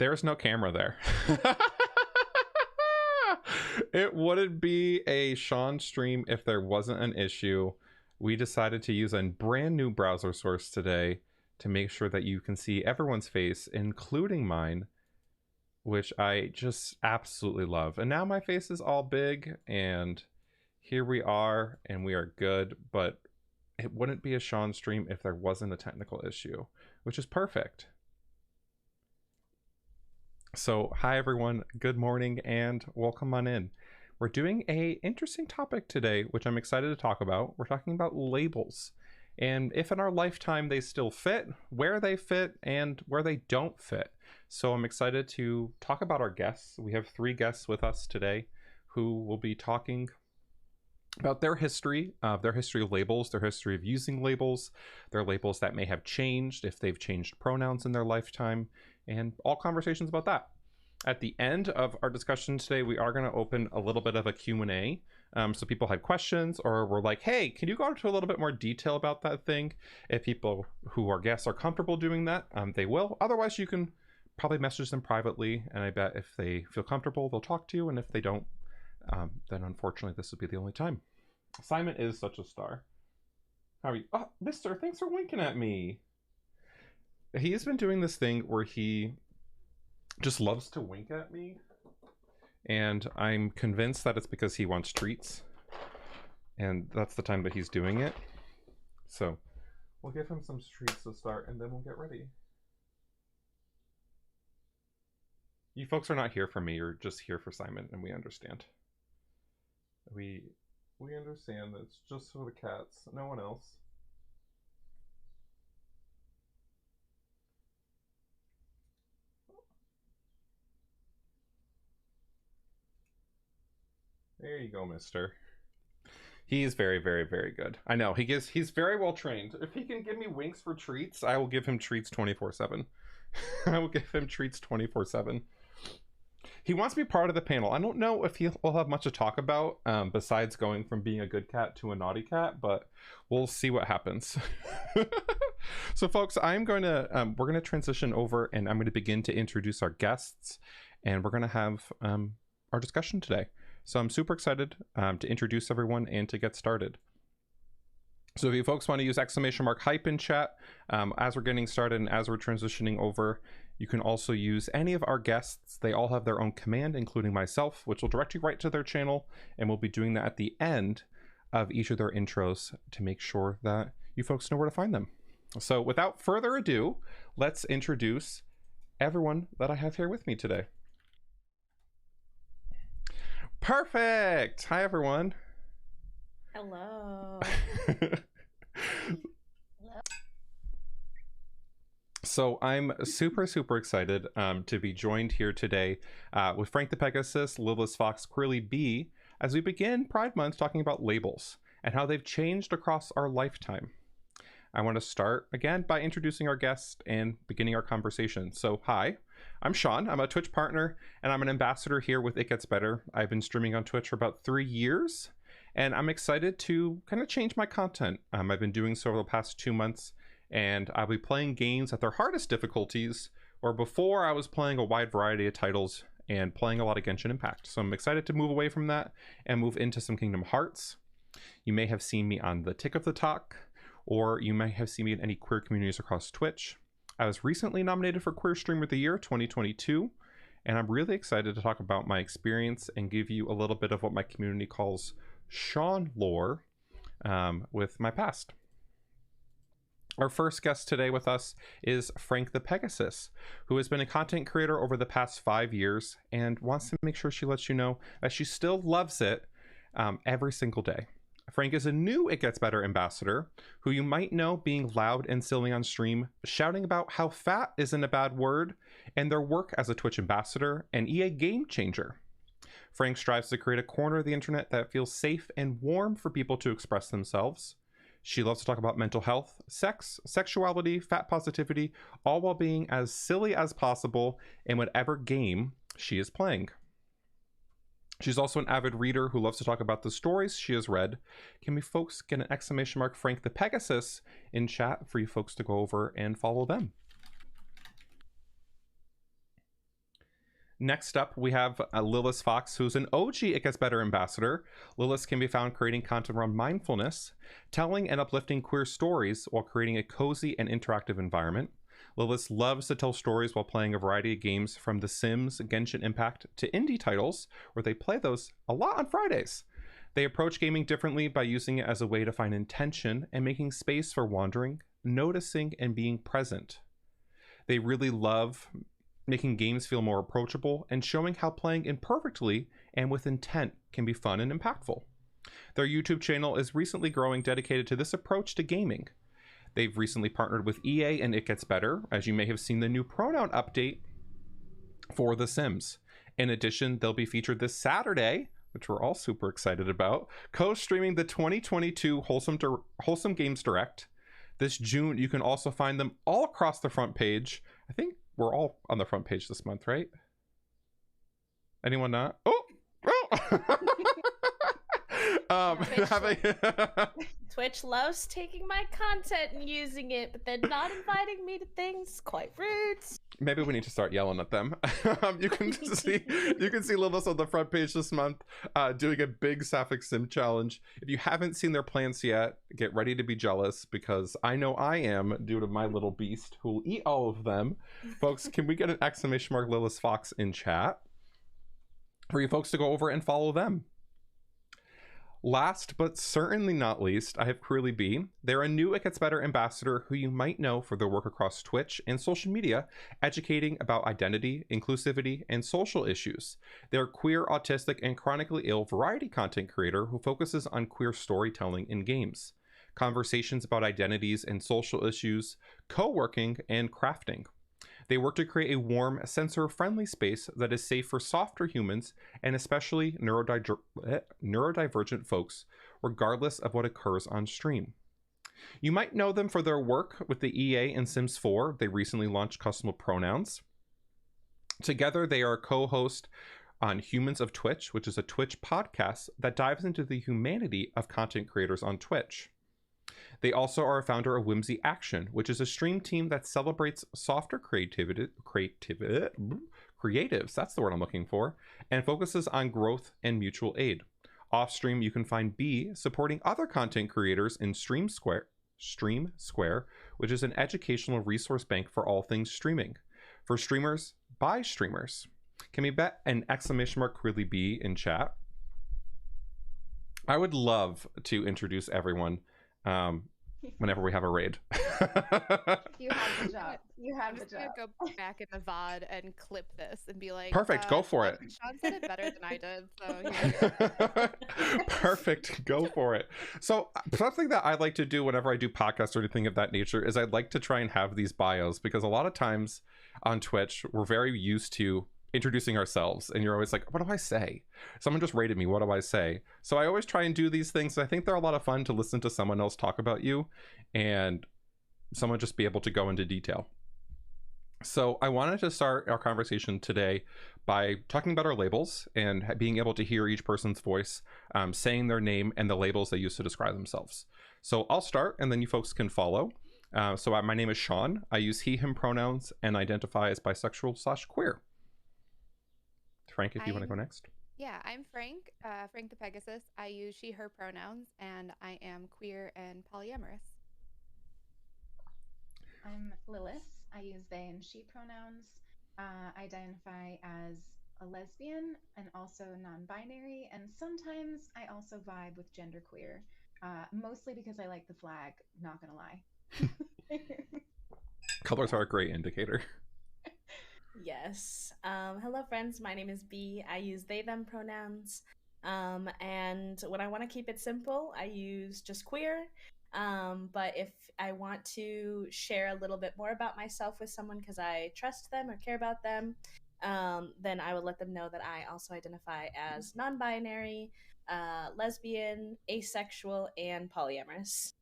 There's no camera there. It wouldn't be a Shawn stream if there wasn't an issue. We decided to use a brand new browser source today to make sure that you can see everyone's face, including mine, which I just absolutely love. And now my face is all big, and here we are, and we are good. But it wouldn't be a Shawn stream if there wasn't a technical issue, which is perfect. So hi everyone, good morning and welcome on in. We're doing a interesting topic today, which I'm excited to talk about. We're talking about labels and if in our lifetime they still fit, where they fit, and where they don't fit. So I'm excited to talk about our guests. We have 3 guests with us today who will be talking about their history of labels, their history of using labels, their labels that may have changed, if they've changed pronouns in their lifetime, and all conversations about that. At the end of our discussion today, we are going to open a little bit of a Q&A. So people had questions or were like, hey, can you go into a little bit more detail about that thing? If people who are guests are comfortable doing that, they will. Otherwise, you can probably message them privately. And I bet if they feel comfortable, they'll talk to you. And if they don't, then unfortunately, this would be the only time. Simon is such a star. How are you? Oh, mister, thanks for winking at me. He's been doing this thing where he just loves to wink at me, and I'm convinced that it's because he wants treats, and that's the time that he's doing it. So we'll give him some treats to start, and then we'll get ready. You folks are not here for me, you're just here for Simon, and we understand. We understand that it's just for the cats, no one else. There you go, mister. He's very, very, very good. I know, he's very well trained. If he can give me winks for treats, I will give him treats 24/7. I will give him treats 24/7. He wants to be part of the panel. I don't know if he'll have much to talk about besides going from being a good cat to a naughty cat, but we'll see what happens. So folks, we're going to transition over, and I'm going to begin to introduce our guests, and we're going to have our discussion today. So I'm super excited to introduce everyone and to get started. So if you folks want to use !hype in chat as we're getting started and as we're transitioning over, you can also use any of our guests. They all have their own command, including myself, which will direct you right to their channel. And we'll be doing that at the end of each of their intros to make sure that you folks know where to find them. So without further ado, let's introduce everyone that I have here with me today. Perfect. Hi, everyone. Hello. So I'm super excited to be joined here today with FrankthePegasus, LilasFox, QueerlyBee, as we begin Pride Month talking about labels and how they've changed across our lifetime. I want to start again by introducing our guest and beginning our conversation. So hi, I'm Shawn. I'm a Twitch partner and I'm an ambassador here with It Gets Better. I've been streaming on Twitch for about 3 years, and I'm excited to kind of change my content. I've been doing so over the past 2 months, and I'll be playing games at their hardest difficulties, or before I was playing a wide variety of titles and playing a lot of Genshin Impact. So I'm excited to move away from that and move into some Kingdom Hearts. You may have seen me on the Tick of the Talk, or you may have seen me in any queer communities across Twitch. I was recently nominated for Queer Streamer of the Year 2022, and I'm really excited to talk about my experience and give you a little bit of what my community calls Shawn lore with my past. Our first guest today with us is FrankthePegasus, who has been a content creator over the past 5 years and wants to make sure she lets you know that she still loves it every single day. Frank is a new It Gets Better ambassador who you might know being loud and silly on stream, shouting about how fat isn't a bad word, and their work as a Twitch ambassador and EA game changer. Frank strives to create a corner of the internet that feels safe and warm for people to express themselves. She loves to talk about mental health, sex, sexuality, fat positivity, all while being as silly as possible in whatever game she is playing. She's also an avid reader who loves to talk about the stories she has read. Can we folks get an ! FrankthePegasus in chat for you folks to go over and follow them? Next up, we have LilasFox, who's an OG It Gets Better ambassador. Lilas can be found creating content around mindfulness, telling and uplifting queer stories while creating a cozy and interactive environment. Lilas loves to tell stories while playing a variety of games, from The Sims, Genshin Impact, to indie titles, where they play those a lot on Fridays. They approach gaming differently by using it as a way to find intention and making space for wandering, noticing, and being present. They really love making games feel more approachable and showing how playing imperfectly and with intent can be fun and impactful. Their YouTube channel is recently growing, dedicated to this approach to gaming. They've recently partnered with EA and It Gets Better, as you may have seen the new pronoun update for The Sims. In addition, they'll be featured this Saturday, which we're all super excited about, co-streaming the 2022 Wholesome Games Direct. This June, you can also find them all across the front page. I think we're all on the front page this month, right? Anyone not? Oh! Twitch loves taking my content and using it, but then not inviting me to things. Quite rude. Maybe we need to start yelling at them. You can see Lilas on the front page this month, doing a big Sapphic Sim challenge. If you haven't seen their plans yet, get ready to be jealous, because I know I am, due to my little beast who will eat all of them. Folks, can we get an exclamation mark LilasFox in chat for you folks to go over and follow them? Last but certainly not least, I have QueerlyBee. They're a new It Gets Better ambassador who you might know for their work across Twitch and social media, educating about identity, inclusivity, and social issues. They're a queer, autistic, and chronically ill variety content creator who focuses on queer storytelling in games, conversations about identities and social issues, co-working, and crafting. They work to create a warm, censor-friendly space that is safe for softer humans and especially neurodivergent folks, regardless of what occurs on stream. You might know them for their work with the EA and Sims 4. They recently launched custom pronouns. Together, they are a co-host on Humans of Twitch, which is a Twitch podcast that dives into the humanity of content creators on Twitch. They also are a founder of Whimsy Action, which is a stream team that celebrates softer creatives, that's the word I'm looking for, and focuses on growth and mutual aid. Off stream, you can find B supporting other content creators in Stream Square, which is an educational resource bank for all things streaming. For streamers, by streamers. Can we bet an exclamation mark QueerlyBee in chat? I would love to introduce everyone whenever we have a raid. You have the job. You have the job. Go back in the VOD and clip this and be like, perfect, go for it. Shawn said it better than I did, so here we go. Perfect, go for it. So something that I like to do whenever I do podcasts or anything of that nature is I'd like to try and have these bios, because a lot of times on Twitch we're very used to introducing ourselves and you're always like, what do I say? Someone just rated me, what do I say? So I always try and do these things. I think they're a lot of fun to listen to someone else talk about you and someone just be able to go into detail. So I wanted to start our conversation today by talking about our labels and being able to hear each person's voice, saying their name and the labels they use to describe themselves. So I'll start and then you folks can follow. My name is Shawn. I use he, him pronouns and identify as bisexual/queer. Frank, if you want to go next. Yeah, I'm Frank, FrankthePegasus. I use she, her pronouns, and I am queer and polyamorous. I'm Lilas. I use they and she pronouns. I identify as a lesbian and also non-binary, and sometimes I also vibe with genderqueer, mostly because I like the flag, not gonna lie. Colors are a great indicator. Yes. Hello, friends. My name is B. I use they, them pronouns. And when I want to keep it simple, I use just queer. But if I want to share a little bit more about myself with someone because I trust them or care about them, then I will let them know that I also identify as non-binary, lesbian, asexual, and polyamorous.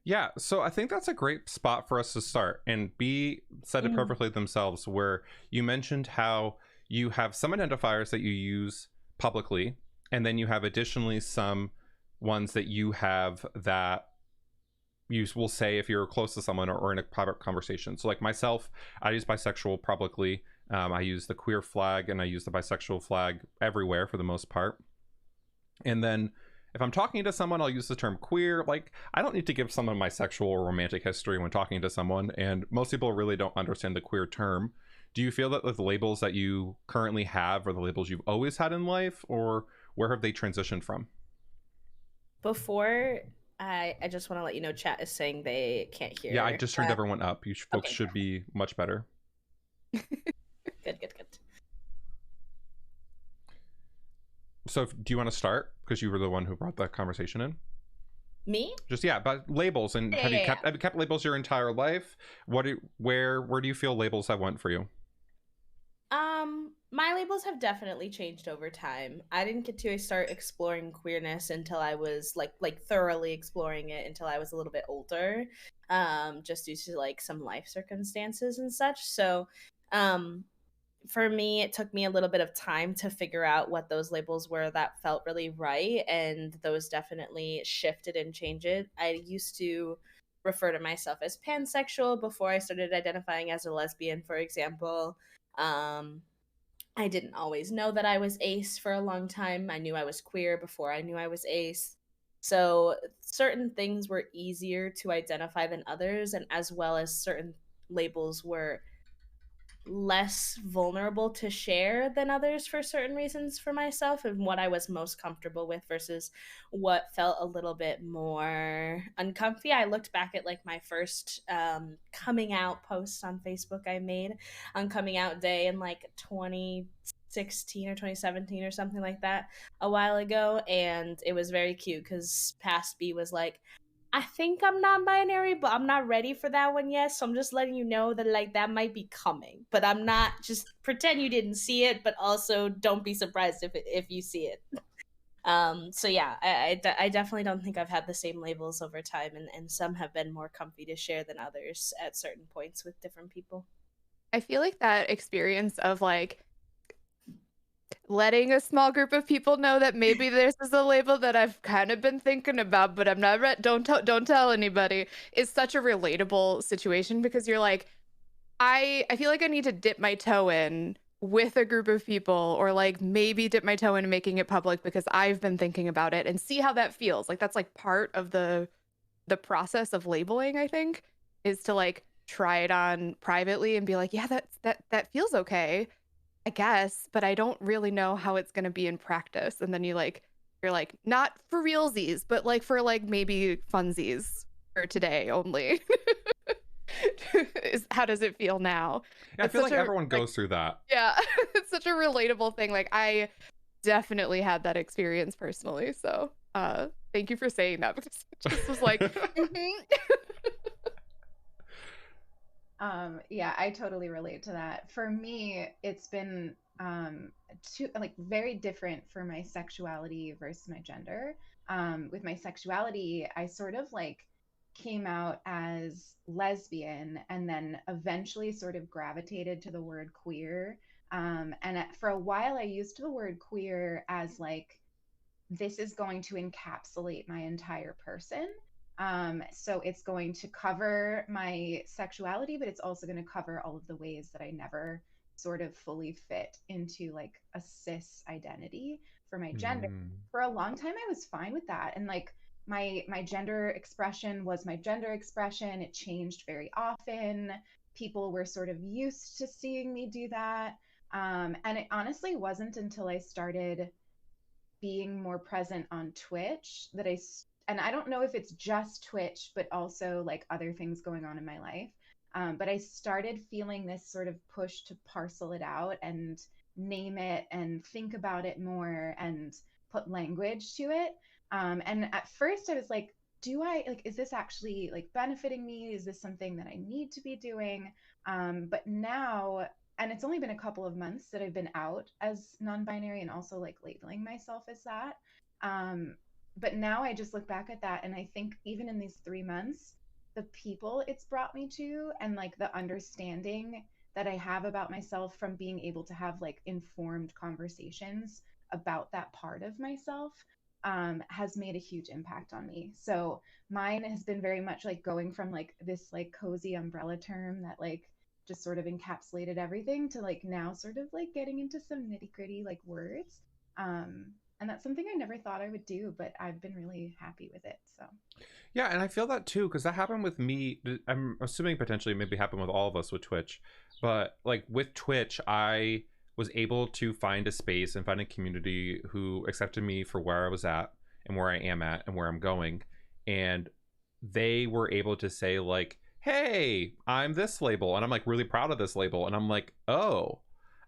Yeah, so I think that's a great spot for us to start. And B said it perfectly themselves, where you mentioned how you have some identifiers that you use publicly, and then you have additionally some ones that you have that you will say if you're close to someone or in a private conversation. So like myself, I use bisexual publicly. I use the queer flag and I use the bisexual flag everywhere for the most part. And then if I'm talking to someone, I'll use the term queer. Like, I don't need to give someone my sexual or romantic history when talking to someone, and most people really don't understand the queer term. Do you feel that the labels that you currently have are the labels you've always had in life, or where have they transitioned from? Before, I just want to let you know, chat is saying they can't hear. Yeah, I just turned everyone up. You folks okay, should be much better. Good. So do you want to start, because you were the one who brought that conversation in? Me? Just, yeah, but labels. And have you kept labels your entire life? Where do you feel labels have went for you? My labels have definitely changed over time. I didn't get to start exploring queerness until I was like thoroughly exploring it until I was a little bit older, just due to like some life circumstances and such. So, for me, it took me a little bit of time to figure out what those labels were that felt really right, and those definitely shifted and changed. I used to refer to myself as pansexual before I started identifying as a lesbian, for example. I didn't always know that I was ace for a long time. I knew I was queer before I knew I was ace. So certain things were easier to identify than others, and as well as certain labels were less vulnerable to share than others for certain reasons for myself, and what I was most comfortable with versus what felt a little bit more uncomfy. I looked back at like my first coming out post on Facebook I made on coming out day in like 2016 or 2017 or something like that a while ago, and it was very cute because past B was like, I think I'm non-binary, but I'm not ready for that one yet. So I'm just letting you know that like that might be coming. But I'm not, just pretend you didn't see it, but also don't be surprised if you see it. So yeah, I definitely don't think I've had the same labels over time, and some have been more comfy to share than others at certain points with different people. I feel like that experience of like letting a small group of people know that maybe this is a label that I've kind of been thinking about, but I'm not don't tell anybody, is such a relatable situation, because you're like, I feel like I need to dip my toe in with a group of people, or like maybe dip my toe in making it public because I've been thinking about it and see how that feels. Like that's like part of the process of labeling, I think, is to like try it on privately and be like, yeah, that feels okay, I guess, but I don't really know how it's going to be in practice. And then you're like, not for realsies, but like for like maybe funsies for today only. How does it feel now? Yeah, I feel like everyone goes through that. Yeah, it's such a relatable thing. Like I definitely had that experience personally. So thank you for saying that, because it just was like, Yeah, I totally relate to that. For me, it's been very different for my sexuality versus my gender. With my sexuality, I sort of like came out as lesbian and then eventually sort of gravitated to the word queer. For a while, I used the word queer as like, this is going to encapsulate my entire person. So it's going to cover my sexuality, but it's also going to cover all of the ways that I never sort of fully fit into like a cis identity for my gender. For a long time, I was fine with that. And like my gender expression was my gender expression. It changed very often. People were sort of used to seeing me do that. And it honestly wasn't until I started being more present on Twitch that and I don't know if it's just Twitch, but also like other things going on in my life. But I started feeling this sort of push to parcel it out and name it and think about it more and put language to it. And at first I was like, is this actually like benefiting me? Is this something that I need to be doing? But now, and it's only been a couple of months that I've been out as non-binary and also like labeling myself as that. But now I just look back at that and I think even in these 3 months, the people it's brought me to and like the understanding that I have about myself from being able to have like informed conversations about that part of myself has made a huge impact on me. So mine has been very much like going from like this like cozy umbrella term that like just sort of encapsulated everything to like now sort of like getting into some nitty gritty like words. And that's something I never thought I would do, but I've been really happy with it. So Yeah, and I feel that too, because that happened with me. I'm assuming potentially maybe happened with all of us with Twitch, but like with Twitch, I was able to find a space and find a community who accepted me for where I was at and where I am at and where I'm going. And they were able to say like, hey, I'm this label, and I'm like really proud of this label. And I'm like, oh,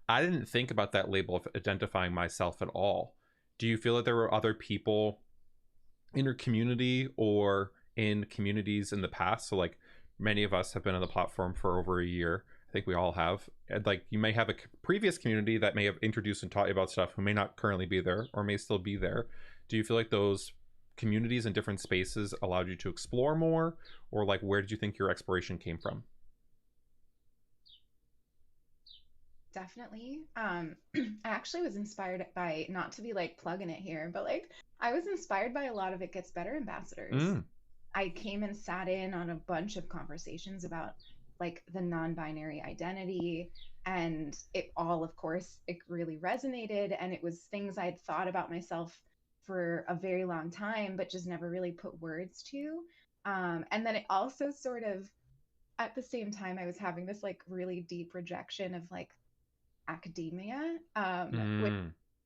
I didn't think about that label of identifying myself at all. Do you feel that there were other people in your community or in communities in the past? So like many of us have been on the platform for over a year. I think we all have. And like you may have a previous community that may have introduced and taught you about stuff who may not currently be there or may still be there. Do you feel like those communities in different spaces allowed you to explore more, or like where did you think your exploration came from? definitely. I actually was inspired by, not to be like plugging it here, but like I was inspired by a lot of It Gets Better ambassadors. I came and sat in on a bunch of conversations about like the non-binary identity, and it all, of course, it really resonated, and it was things I'd thought about myself for a very long time but just never really put words to. And then it also sort of, at the same time, I was having this like really deep rejection of like academia, which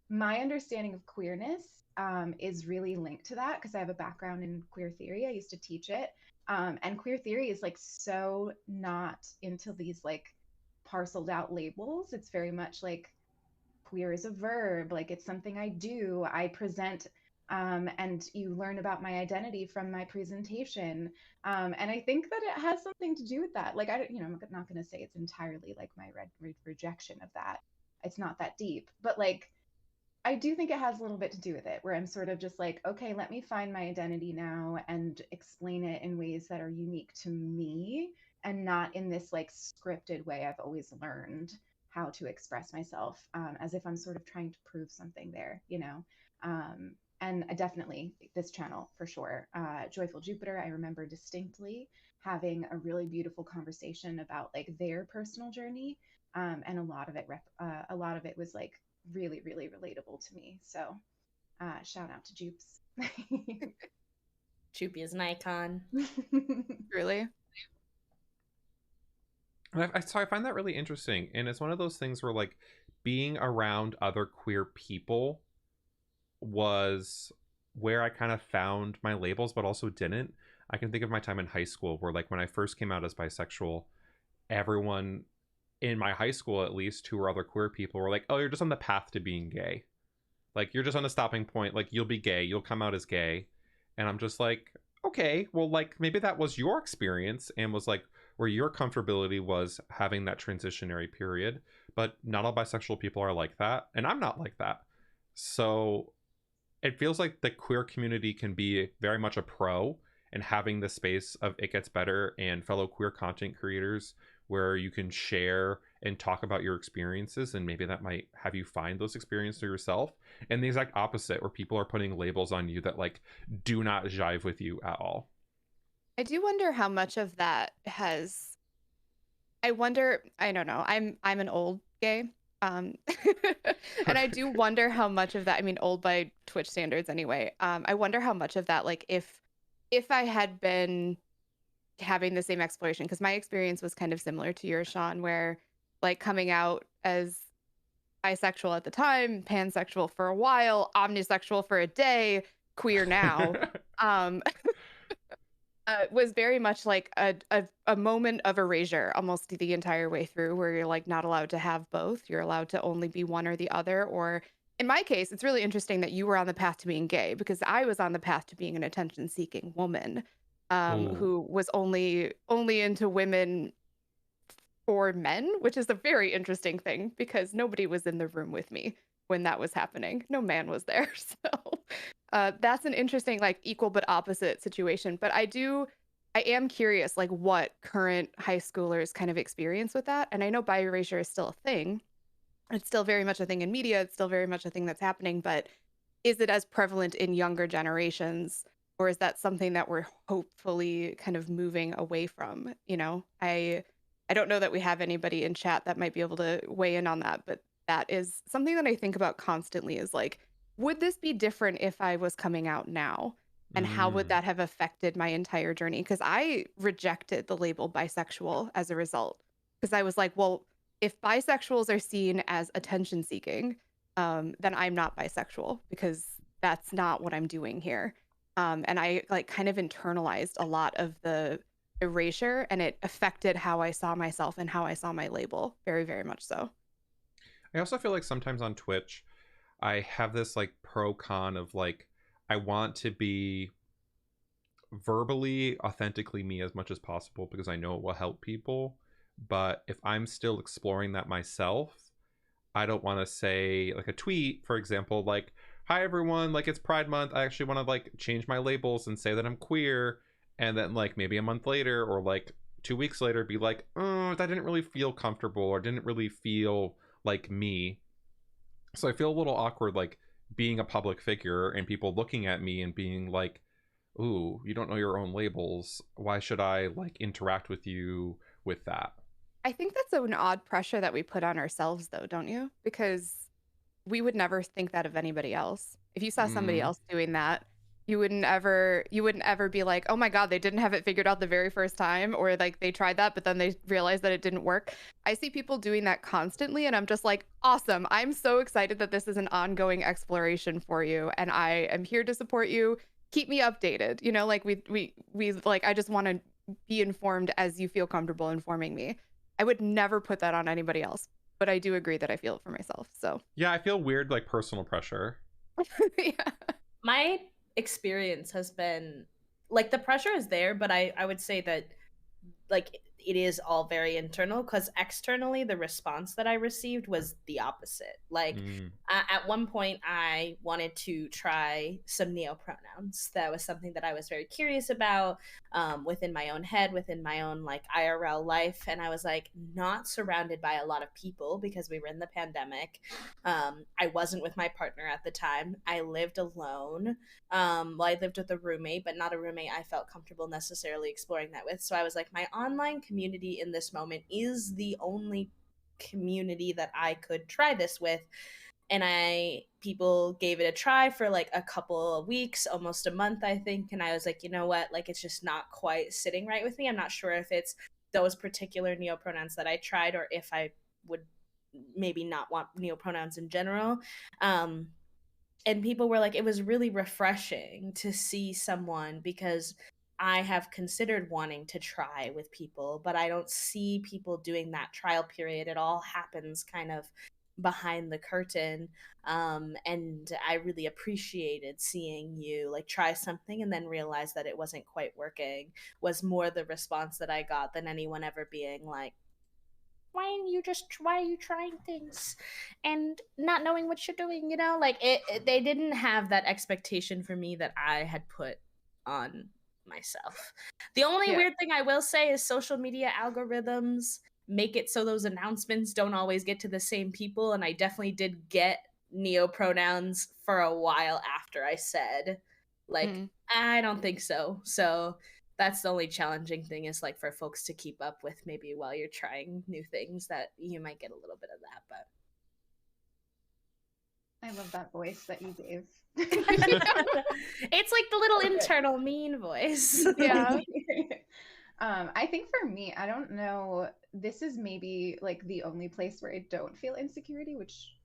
my understanding of queerness is really linked to that because I have a background in queer theory. I used to teach it. And queer theory is like so not into these like parceled out labels. It's very much like queer is a verb, like it's something I do, I present, and you learn about my identity from my presentation. And I think that it has something to do with that. Like, I'm not going to say it's entirely like my rejection of that. It's not that deep, but like, I do think it has a little bit to do with it, where I'm sort of just like, okay, let me find my identity now and explain it in ways that are unique to me and not in this like scripted way I've always learned how to express myself, as if I'm sort of trying to prove something there, you know? And definitely this channel for sure. Joyful Jupiter, I remember distinctly having a really beautiful conversation about like their personal journey. And a lot of it was like really, really relatable to me. So shout out to Jupes. Jupy is an icon. Really? So I find that really interesting, and it's one of those things where like being around other queer people was where I kind of found my labels, but also didn't. I can think of my time in high school where like when I first came out as bisexual, everyone in my high school, at least, who were other queer people, were like, oh, you're just on the path to being gay. Like you're just on the stopping point, like you'll be gay, you'll come out as gay. And I'm just like, okay, well, like maybe that was your experience and was like where your comfortability was having that transitionary period, but not all bisexual people are like that, and I'm not like that. So it feels like the queer community can be very much a pro, and having the space of It Gets Better and fellow queer content creators where you can share and talk about your experiences, and maybe that might have you find those experiences for yourself. And the exact opposite, where people are putting labels on you that like do not jive with you at all. I do wonder how much of that has, I wonder, I don't know, I'm an old gay. And I do wonder how much of that, I mean, old by Twitch standards anyway. I wonder how much of that, like if I had been having the same exploration, because my experience was kind of similar to yours, Shawn, where like coming out as bisexual at the time, pansexual for a while, omnisexual for a day, queer now, was very much like a moment of erasure almost the entire way through, where you're like not allowed to have both. You're allowed to only be one or the other. Or in my case, it's really interesting that you were on the path to being gay, because I was on the path to being an attention-seeking woman, who was only into women for men, which is a very interesting thing because nobody was in the room with me when that was happening. No man was there. So that's an interesting, like, equal but opposite situation. But I am curious, like, what current high schoolers kind of experience with that. And I know bi erasure is still a thing. It's still very much a thing in media. It's still very much a thing that's happening. But is it as prevalent in younger generations? Or is that something that we're hopefully kind of moving away from? You know, I I don't know that we have anybody in chat that might be able to weigh in on that, but that is something that I think about constantly is like, would this be different if I was coming out now? And how would Mm. that have affected my entire journey? Because I rejected the label bisexual as a result. Because I was like, well, if bisexuals are seen as attention seeking, then I'm not bisexual because that's not what I'm doing here. And I like kind of internalized a lot of the erasure, and it affected how I saw myself and how I saw my label very, very much so. I also feel like sometimes on Twitch, I have this like pro con of like, I want to be verbally, authentically me as much as possible because I know it will help people. But if I'm still exploring that myself, I don't want to say like a tweet, for example, like, hi everyone, like it's Pride Month. I actually want to like change my labels and say that I'm queer. And then like maybe a month later or like 2 weeks later be like, oh, that didn't really feel comfortable or didn't really feel like me. So I feel a little awkward like being a public figure and people looking at me and being like, ooh, you don't know your own labels. Why should I like interact with you with that? I think that's an odd pressure that we put on ourselves, though, don't you? Because we would never think that of anybody else. If you saw somebody Mm. else doing that, you wouldn't ever be like, "Oh my God, they didn't have it figured out the very first time," or like they tried that, but then they realized that it didn't work. I see people doing that constantly, and I'm just like, awesome. I'm so excited that this is an ongoing exploration for you, and I am here to support you. Keep me updated. You know, like we like I just want to be informed as you feel comfortable informing me. I would never put that on anybody else, but I do agree that I feel it for myself. So, Yeah, I feel weird like personal pressure. yeah. My experience has been like the pressure is there, but I would say that like it is all very internal because externally the response that I received was the opposite. Like Mm. at one point I wanted to try some neo pronouns. That was something that I was very curious about, within my own head, within my own like IRL life. And I was like not surrounded by a lot of people because we were in the pandemic. I wasn't with my partner at the time. I lived alone. Well, I lived with a roommate, but not a roommate I felt comfortable necessarily exploring that with. So I was like, my online community in this moment is the only community that I could try this with. And people gave it a try for like a couple of weeks, almost a month, I think. And I was like, you know what? Like, it's just not quite sitting right with me. I'm not sure if it's those particular neopronouns that I tried or if I would maybe not want neopronouns in general. And people were like, it was really refreshing to see someone because I have considered wanting to try with people, but I don't see people doing that trial period. It all happens kind of behind the curtain. And I really appreciated seeing you like try something and then realize that it wasn't quite working was more the response that I got than anyone ever being like, why are you trying things and not knowing what you're doing, you know? Like they didn't have that expectation for me that I had put on myself. The only Yeah. weird thing I will say is social media algorithms make it so those announcements don't always get to the same people, and I definitely did get neo pronouns for a while after I said like I don't think so. So that's the only challenging thing is like for folks to keep up with maybe while you're trying new things that you might get a little bit of that, but I love that voice that you gave. it's like the little internal mean voice. Yeah. I think for me, I don't know, this is maybe like the only place where I don't feel insecurity, which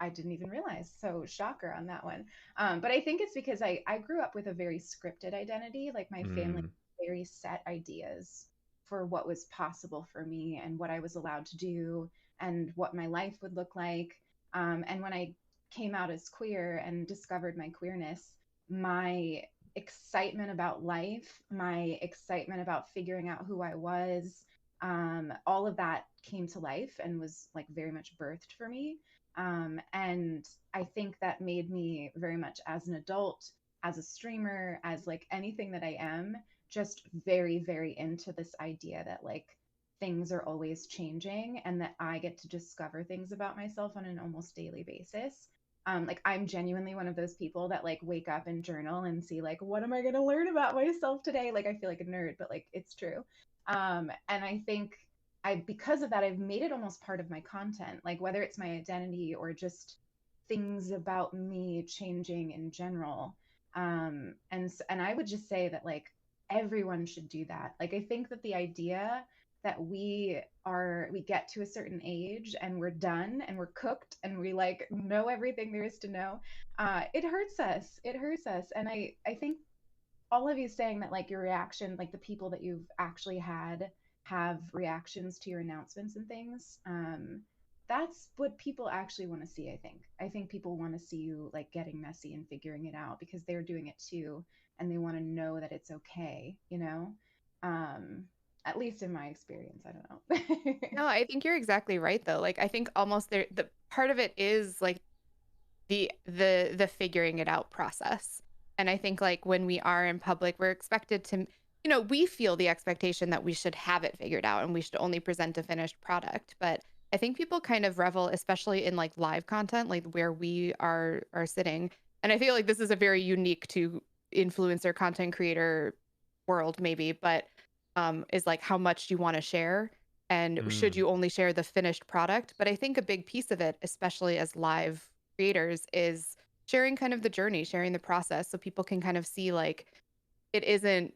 I didn't even realize. So shocker on that one. But I think it's because I grew up with a very scripted identity. Like my family Mm. very set ideas for what was possible for me and what I was allowed to do and what my life would look like. And when I came out as queer and discovered my queerness, my excitement about life, my excitement about figuring out who I was, all of that came to life and was like very much birthed for me. And I think that made me very much as an adult, as a streamer, as like anything that I am, just very, very into this idea that like things are always changing and that I get to discover things about myself on an almost daily basis. Like I'm genuinely one of those people that like wake up and journal and see like, what am I going to learn about myself today? Like I feel like a nerd, but like it's true. And I think because of that, I've made it almost part of my content, like whether it's my identity or just things about me changing in general. And I would just say that like everyone should do that. Like I think that the idea that we get to a certain age and we're done and we're cooked and we like know everything there is to know, it hurts us. It hurts us. And I think all of you saying that like your reaction, like the people that you've actually had have reactions to your announcements and things, that's what people actually want to see. I think people want to see you like getting messy and figuring it out because they're doing it too, and they want to know that it's okay, you know. At least in my experience, I don't know. No, I think you're exactly right though. Like I think almost the part of it is like the figuring it out process. And I think like when we are in public, we're expected to, we feel the expectation that we should have it figured out and we should only present a finished product. But I think people kind of revel, especially in like live content, like where we are sitting. And I feel like this is a very unique to influencer content creator world, maybe, but is like how much you want to share and should you only share the finished product. But I think a big piece of it, especially as live creators, is sharing kind of the journey, sharing the process so people can kind of see like it isn't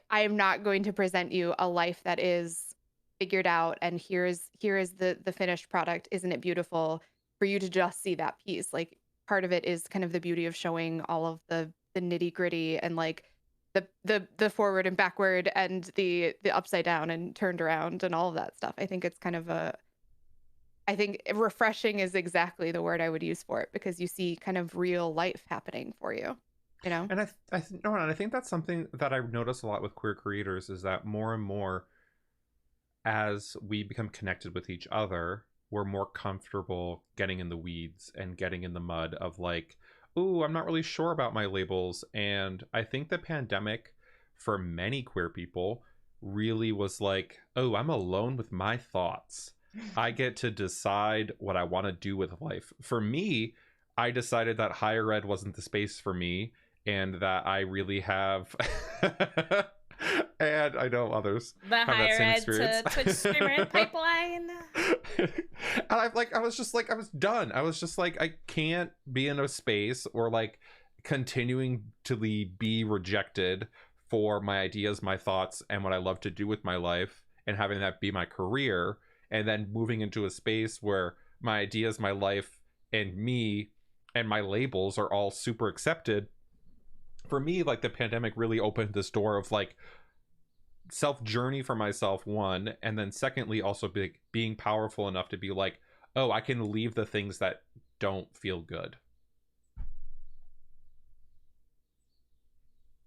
I am not going to present you a life that is figured out and here is the finished product. Isn't it beautiful for you to just see that piece? Like part of it is kind of the beauty of showing all of the nitty-gritty and like the forward and backward and the upside down and turned around and all of that stuff. I think it's kind of I think refreshing is exactly the word I would use for it because you see kind of real life happening for you, you know? And I think that's something that I've noticed a lot with queer creators is that more and more as we become connected with each other, we're more comfortable getting in the weeds and getting in the mud of like, ooh, I'm not really sure about my labels. And I think the pandemic for many queer people really was like, oh, I'm alone with my thoughts. I get to decide what I want to do with life. For me, I decided that higher ed wasn't the space for me and that I really have and I know others The have that higher same ed experience. to Twitch streamer pipeline. And I was just like, I was done. I was just like, I can't be in a space or like continuing to be rejected for my ideas, my thoughts, and what I love to do with my life and having that be my career. And then moving into a space where my ideas, my life, and me and my labels are all super accepted. For me, like the pandemic really opened this door of like self journey for myself, one, and then secondly also being powerful enough to be like, oh, I can leave the things that don't feel good.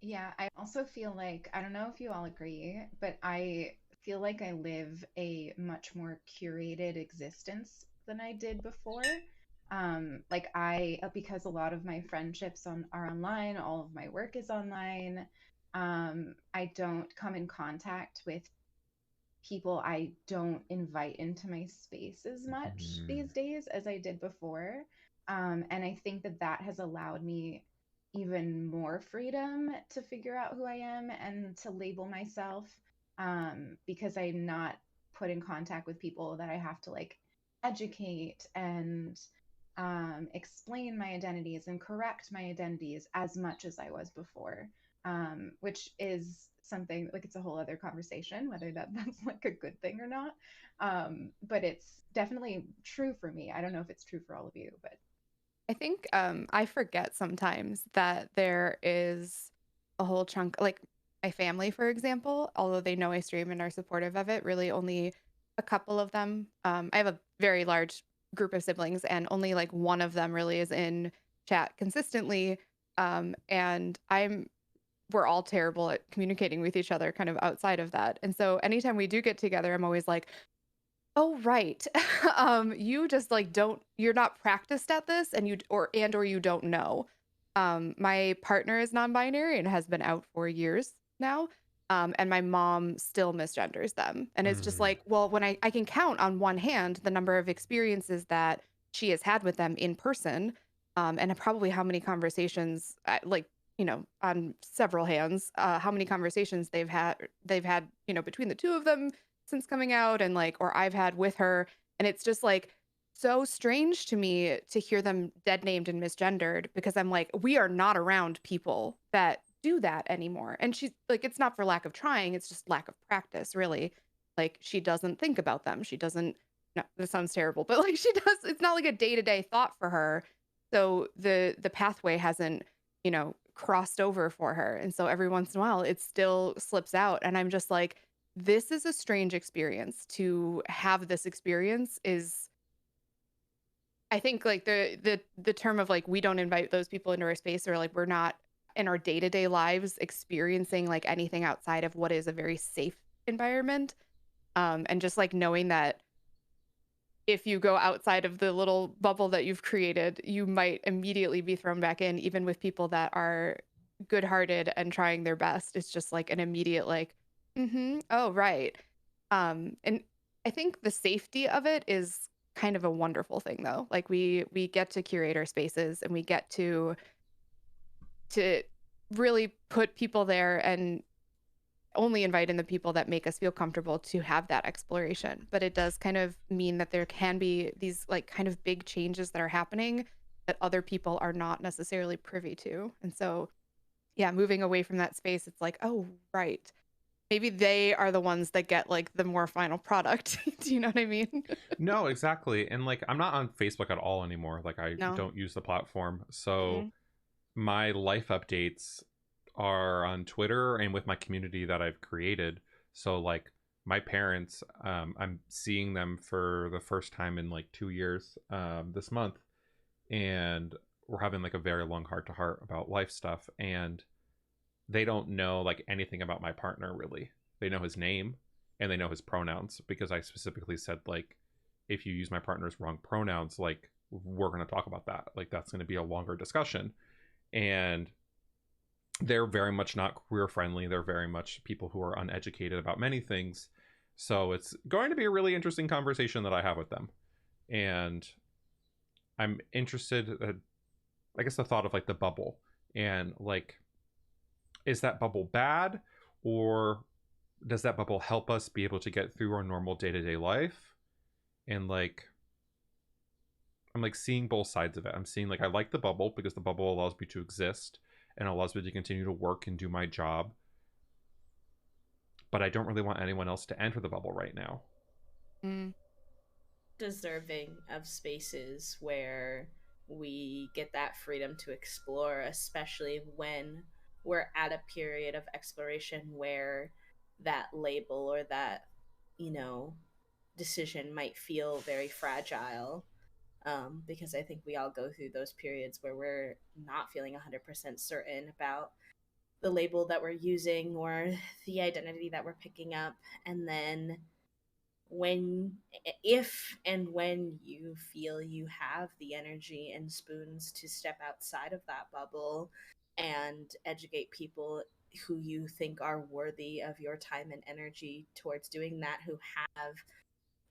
Yeah, I also feel like, I don't know if you all agree, but I feel like I live a much more curated existence than I did before. Like because a lot of my friendships are online, all of my work is online. I don't come in contact with people I don't invite into my space as much these days as I did before. And I think that that has allowed me even more freedom to figure out who I am and to label myself, because I'm not put in contact with people that I have to like educate and explain my identities and correct my identities as much as I was before, which is something like it's a whole other conversation whether that's like a good thing or not. But it's definitely true for me. I don't know if it's true for all of you, but I think I forget sometimes that there is a whole chunk, like my family, for example, although they know I stream and are supportive of it, really only a couple of them. I have a very large group of siblings, and only like one of them really is in chat consistently. And we're all terrible at communicating with each other kind of outside of that. And so anytime we do get together, I'm always like, oh, right. You just like you're not practiced at this and you don't know. My partner is non-binary and has been out for years now. And my mom still misgenders them. And it's just like, well, when I can count on one hand the number of experiences that she has had with them in person, and probably how many conversations, on several hands, how many conversations they've had, between the two of them since coming out, and like, or I've had with her. And it's just like so strange to me to hear them dead named and misgendered, because I'm like, we are not around people that do that anymore. And she's like, it's not for lack of trying, it's just lack of practice, really. Like, she doesn't think about them. She doesn't, no, this sounds terrible, but like, she does, it's not like a day-to-day thought for her. So the pathway hasn't, crossed over for her. And so every once in a while it still slips out. And I'm just like, this is a strange experience. To have this experience is, I think, like the term of like, we don't invite those people into our space, or like, we're not in our day-to-day lives experiencing like anything outside of what is a very safe environment. And just like knowing that if you go outside of the little bubble that you've created, you might immediately be thrown back in, even with people that are good-hearted and trying their best. It's just like an immediate like, oh, right. And I think the safety of it is kind of a wonderful thing, though. Like, we get to curate our spaces, and we get to really put people there, and only invite in the people that make us feel comfortable to have that exploration. But it does kind of mean that there can be these like kind of big changes that are happening that other people are not necessarily privy to. And so, yeah, moving away from that space, it's like, oh, right. Maybe they are the ones that get like the more final product. Do you know what I mean? No, exactly. And like, I'm not on Facebook at all anymore. Like, I No. don't use the platform. So my life updates are on Twitter and with my community that I've created. So like, my parents, I'm seeing them for the first time in like 2 years this month, and we're having like a very long heart to heart about life stuff. And they don't know like anything about my partner, really. They know his name and they know his pronouns, because I specifically said, like, if you use my partner's wrong pronouns, like, we're going to talk about that. Like, that's going to be a longer discussion. And they're very much not queer friendly. They're very much people who are uneducated about many things. So it's going to be a really interesting conversation that I have with them. And I'm interested, I guess, the thought of like the bubble, and like, is that bubble bad, or does that bubble help us be able to get through our normal day-to-day life? And like, I'm like seeing both sides of it. I'm seeing like, I like the bubble because the bubble allows me to exist and allows me to continue to work and do my job, but I don't really want anyone else to enter the bubble right now. Deserving of spaces where we get that freedom to explore, especially when we're at a period of exploration where that label or that, decision might feel very fragile. Because I think we all go through those periods where we're not feeling 100% certain about the label that we're using or the identity that we're picking up. And then if and when you feel you have the energy and spoons to step outside of that bubble and educate people who you think are worthy of your time and energy towards doing that, who have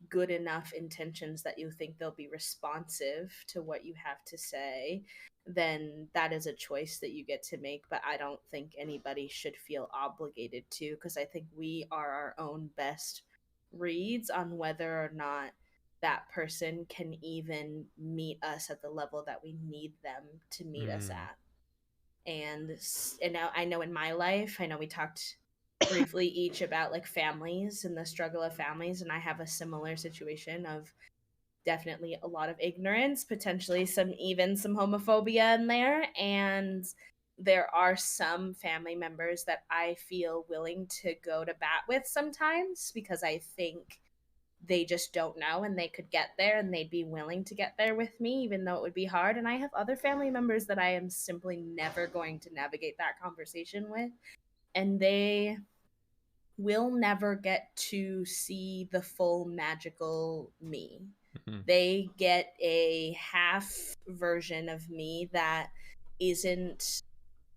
good enough intentions that you think they'll be responsive to what you have to say, then that is a choice that you get to make. But I don't think anybody should feel obligated to, because I think we are our own best reads on whether or not that person can even meet us at the level that we need them to meet us at. And now I know in my life, I know we talked briefly each about like families and the struggle of families, and I have a similar situation of definitely a lot of ignorance, potentially some homophobia in there, and there are some family members that I feel willing to go to bat with sometimes, because I think they just don't know and they could get there and they'd be willing to get there with me, even though it would be hard. And I have other family members that I am simply never going to navigate that conversation with, and they will never get to see the full magical me. They get a half version of me that isn't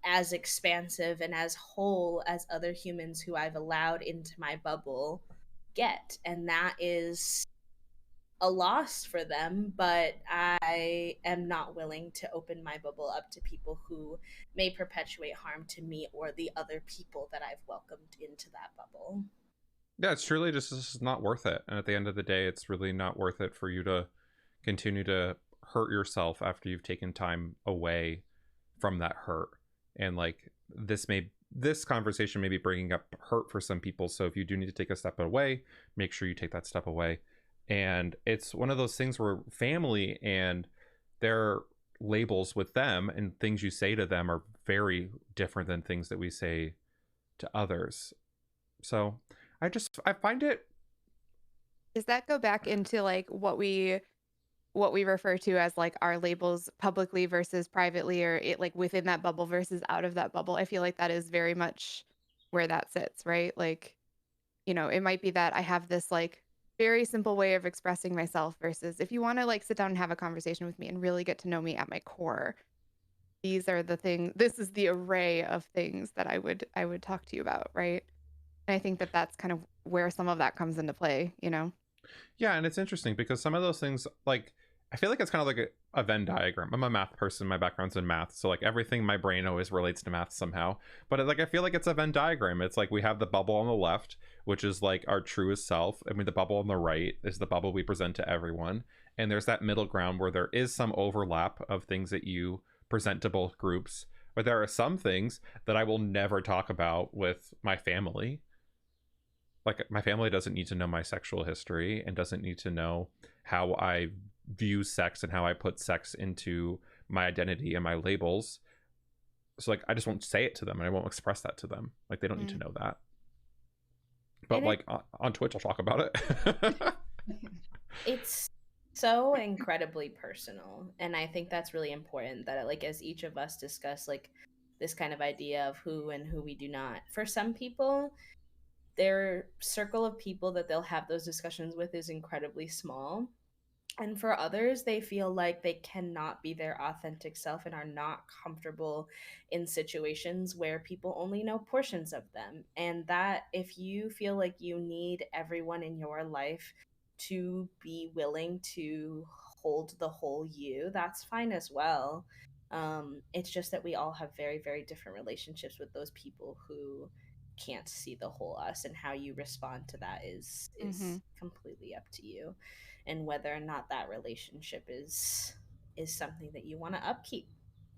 as expansive and as whole as other humans who I've allowed into my bubble get. And that is a loss for them, but I am not willing to open my bubble up to people who may perpetuate harm to me or the other people that I've welcomed into that bubble. Yeah, it's truly just not worth it. And at the end of the day, it's really not worth it for you to continue to hurt yourself after you've taken time away from that hurt. And like this conversation may be bringing up hurt for some people. So if you do need to take a step away, make sure you take that step away. And it's one of those things where family and their labels with them and things you say to them are very different than things that we say to others. So I find it. Does that go back into like what we refer to as like our labels publicly versus privately, or it like within that bubble versus out of that bubble? I feel like that is very much where that sits, right? Like, it might be that I have this like very simple way of expressing myself versus if you want to like sit down and have a conversation with me and really get to know me at my core, this is the array of things that I would talk to you about, right? And I think that that's kind of where some of that comes into play, Yeah, and it's interesting because some of those things, like, I feel like it's kind of like a Venn diagram. I'm a math person. My background's in math. So, like, everything in my brain always relates to math somehow. But, like, I feel like it's a Venn diagram. It's like we have the bubble on the left, which is, like, our truest self. I mean, the bubble on the right is the bubble we present to everyone. And there's that middle ground where there is some overlap of things that you present to both groups. But there are some things that I will never talk about with my family. Like, my family doesn't need to know my sexual history and doesn't need to know how I view sex and how I put sex into my identity and my labels. So, like, I just won't say it to them and I won't express that to them. Like, they don't need to know that. But, like, on Twitch, I'll talk about it. It's so incredibly personal. And I think that's really important that, like, as each of us discuss, like, this kind of idea of who and who we do not. For some people, their circle of people that they'll have those discussions with is incredibly small. And for others, they feel like they cannot be their authentic self and are not comfortable in situations where people only know portions of them. And that if you feel like you need everyone in your life to be willing to hold the whole you, that's fine as well. It's just that we all have very, very different relationships with those people who can't see the whole us, and how you respond to that is completely up to you, and whether or not that relationship is something that you want to upkeep.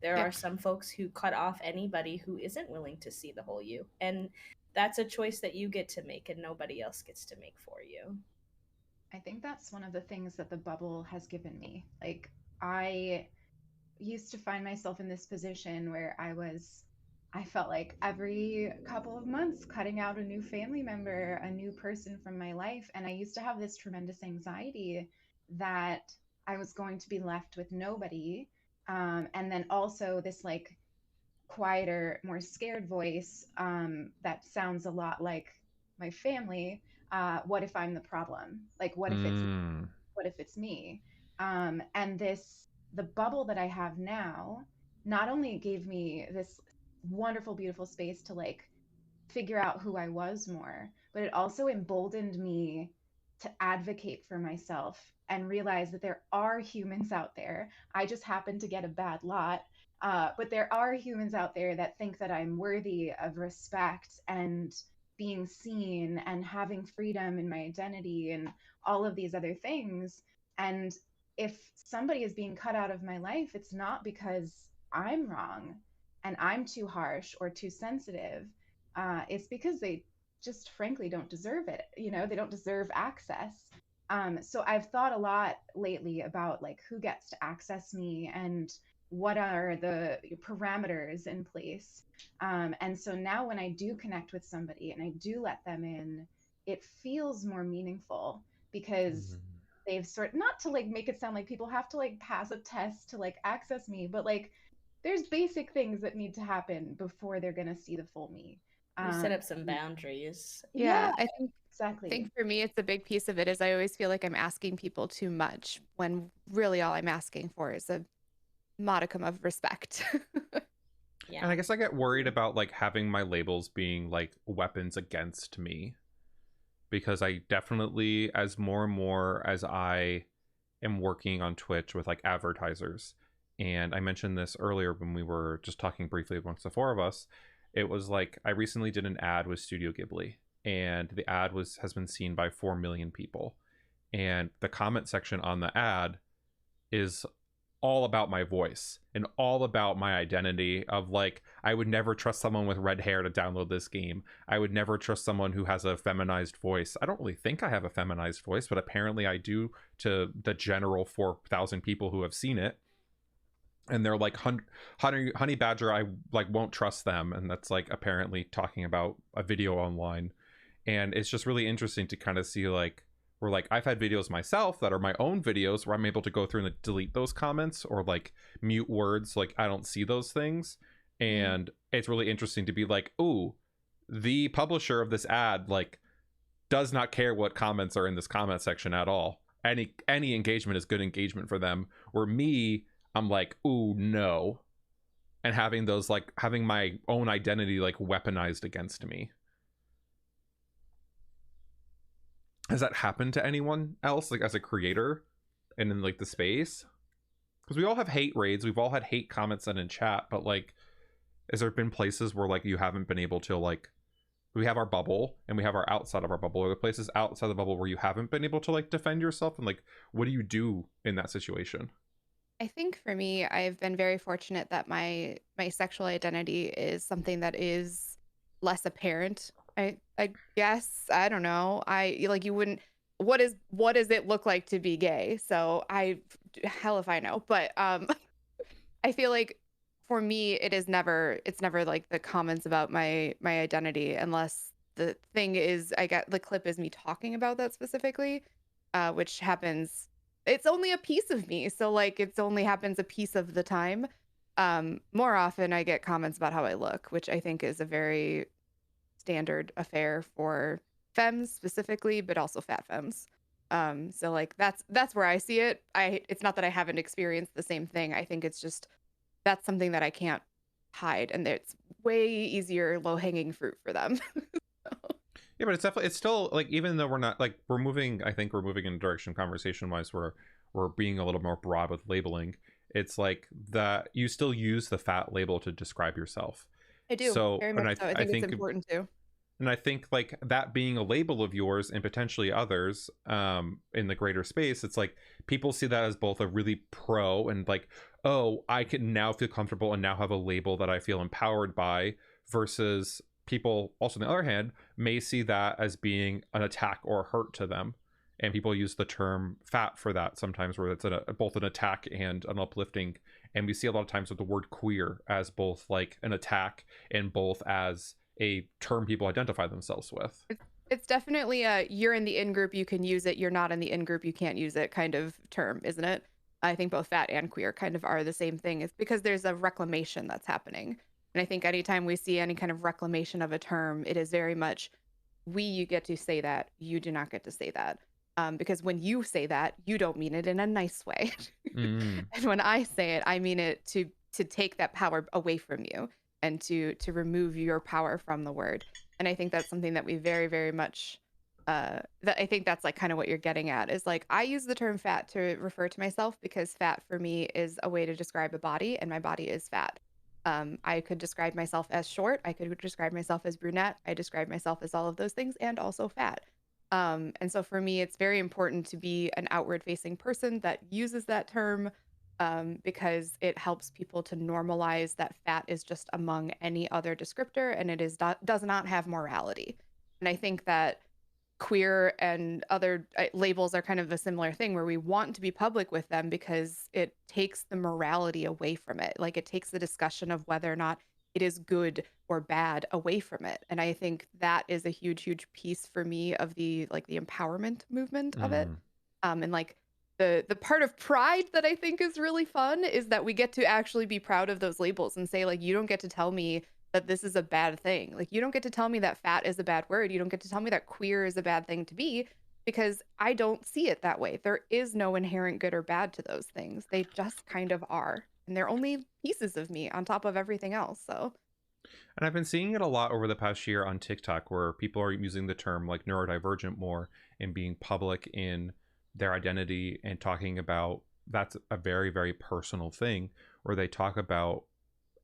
There are some folks who cut off anybody who isn't willing to see the whole you, and that's a choice that you get to make and nobody else gets to make for you. I think that's one of the things that the bubble has given me. Like, I used to find myself in this position where I felt like every couple of months cutting out a new family member, a new person from my life. And I used to have this tremendous anxiety that I was going to be left with nobody. And then also this like quieter, more scared voice that sounds a lot like my family. What if I'm the problem? Like, what if it's me? And the bubble that I have now not only gave me this wonderful, beautiful space to like figure out who I was more, but it also emboldened me to advocate for myself and realize that there are humans out there. I just happen to get a bad lot, but there are humans out there that think that I'm worthy of respect and being seen and having freedom in my identity and all of these other things. And if somebody is being cut out of my life, it's not because I'm wrong and I'm too harsh or too sensitive. It's because they just frankly don't deserve it. They don't deserve access. So I've thought a lot lately about like who gets to access me and what are the parameters in place. And so now when I do connect with somebody and I do let them in, it feels more meaningful because they've not to like make it sound like people have to like pass a test to like access me, but like there's basic things that need to happen before they're going to see the full me. You set up some boundaries. Yeah, I think exactly. I think for me, it's a big piece of it is I always feel like I'm asking people too much when really all I'm asking for is a modicum of respect. Yeah. And I guess I get worried about like having my labels being like weapons against me, because I definitely, as more and more as I am working on Twitch with like advertisers, and I mentioned this earlier when we were just talking briefly amongst the four of us, it was like I recently did an ad with Studio Ghibli, and the ad has been seen by 4 million people, and the comment section on the ad is all about my voice and all about my identity of like, I would never trust someone with red hair to download this game. I would never trust someone who has a feminized voice. I don't really think I have a feminized voice, but apparently I do to the general 4,000 people who have seen it. And they're like, honey badger, I like won't trust them. And that's like apparently talking about a video online. And it's just really interesting to kind of see like, where like I've had videos myself that are my own videos where I'm able to go through and delete those comments or like mute words, like I don't see those things. And it's really interesting to be like, ooh, the publisher of this ad like does not care what comments are in this comment section at all. Any engagement is good engagement for them. Where me, I'm like, ooh, no. And having those like having my own identity like weaponized against me. Has that happened to anyone else, like as a creator and in like the space? Because we all have hate raids, we've all had hate comments sent in chat, but like, has there been places where like you haven't been able to like, we have our bubble and we have our outside of our bubble, or the places outside the bubble where you haven't been able to like defend yourself, and like what do you do in that situation? I think for me, I've been very fortunate that my sexual identity is something that is less apparent. I guess, I don't know. I like, you wouldn't, what does it look like to be gay? So hell if I know. But I feel like for me it's never like the comments about my identity, unless the thing is, I get the clip is me talking about that specifically, which happens, it's only a piece of me, so like it's only happens a piece of the time. More often I get comments about how I look, which I think is a very standard affair for femmes specifically, but also fat femmes. So like that's where I see it. It's not that I haven't experienced the same thing. I think it's just that's something that I can't hide, and it's way easier low-hanging fruit for them. Yeah, but it's still like, even though we're not like, I think we're moving in a direction conversation wise where we're being a little more broad with labeling. It's like that you still use the fat label to describe yourself. I do. So, very much so. I think it's important too. And I think like that being a label of yours and potentially others in the greater space, it's like people see that as both a really pro and like, oh, I can now feel comfortable and now have a label that I feel empowered by, versus people also on the other hand may see that as being an attack or a hurt to them. And people use the term fat for that sometimes, where it's both an attack and an uplifting. And we see a lot of times with the word queer as both like an attack and both as a term people identify themselves with. It's definitely a you're in the in-group, you can use it, you're not in the in-group, you can't use it kind of term, isn't it? I think both fat and queer kind of are the same thing. It's because there's a reclamation that's happening. And I think anytime we see any kind of reclamation of a term, it is very much, you get to say that, you do not get to say that. Because when you say that, you don't mean it in a nice way. And when I say it, I mean it to take that power away from you and to remove your power from the word. And I think that's something that we very, very much, that I think that's like kind of what you're getting at, is like, I use the term fat to refer to myself because fat for me is a way to describe a body, and my body is fat. I could describe myself as short, I could describe myself as brunette, I describe myself as all of those things and also fat. And so for me, it's very important to be an outward facing person that uses that term, because it helps people to normalize that fat is just among any other descriptor, and it does not have morality. And I think that queer and other labels are kind of a similar thing, where we want to be public with them because it takes the morality away from it. Like, it takes the discussion of whether or not it is good or bad away from it. And I think that is a huge, huge piece for me of the empowerment movement of it. And like the part of pride that I think is really fun is that we get to actually be proud of those labels and say, like, you don't get to tell me that this is a bad thing. Like, you don't get to tell me that fat is a bad word. You don't get to tell me that queer is a bad thing to be, because I don't see it that way. There is no inherent good or bad to those things. They just kind of are. And they're only pieces of me on top of everything else. So, and I've been seeing it a lot over the past year on TikTok, where people are using the term like neurodivergent more and being public in their identity and talking about, that's a very, very personal thing, where they talk about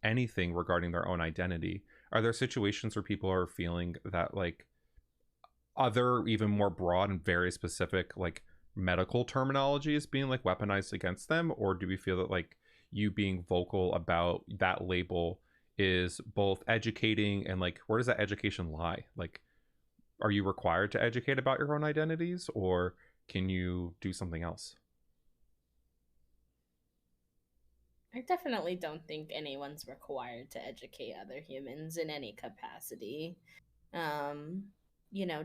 anything regarding their own identity. Are there situations where people are feeling that like other even more broad and very specific like medical terminology is being like weaponized against them? Or do we feel that like you being vocal about that label is both educating, and like where does that education lie? Like, are you required to educate about your own identities, or can you do something else? I definitely don't think anyone's required to educate other humans in any capacity. Um,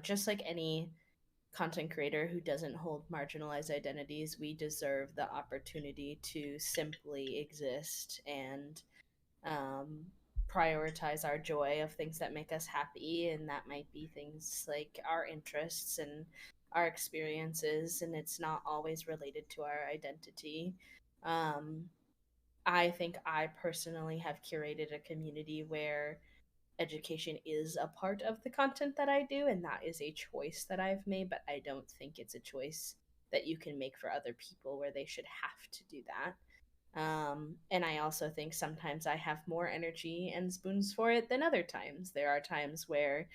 just like any content creator who doesn't hold marginalized identities, we deserve the opportunity to simply exist and um, prioritize our joy of things that make us happy. And that might be things like our interests and our experiences, and it's not always related to our identity. Um, I think I personally have curated a community where education is a part of the content that I do, and that is a choice that I've made, but I don't think it's a choice that you can make for other people where they should have to do that. And I also think sometimes I have more energy and spoons for it than other times. There are times where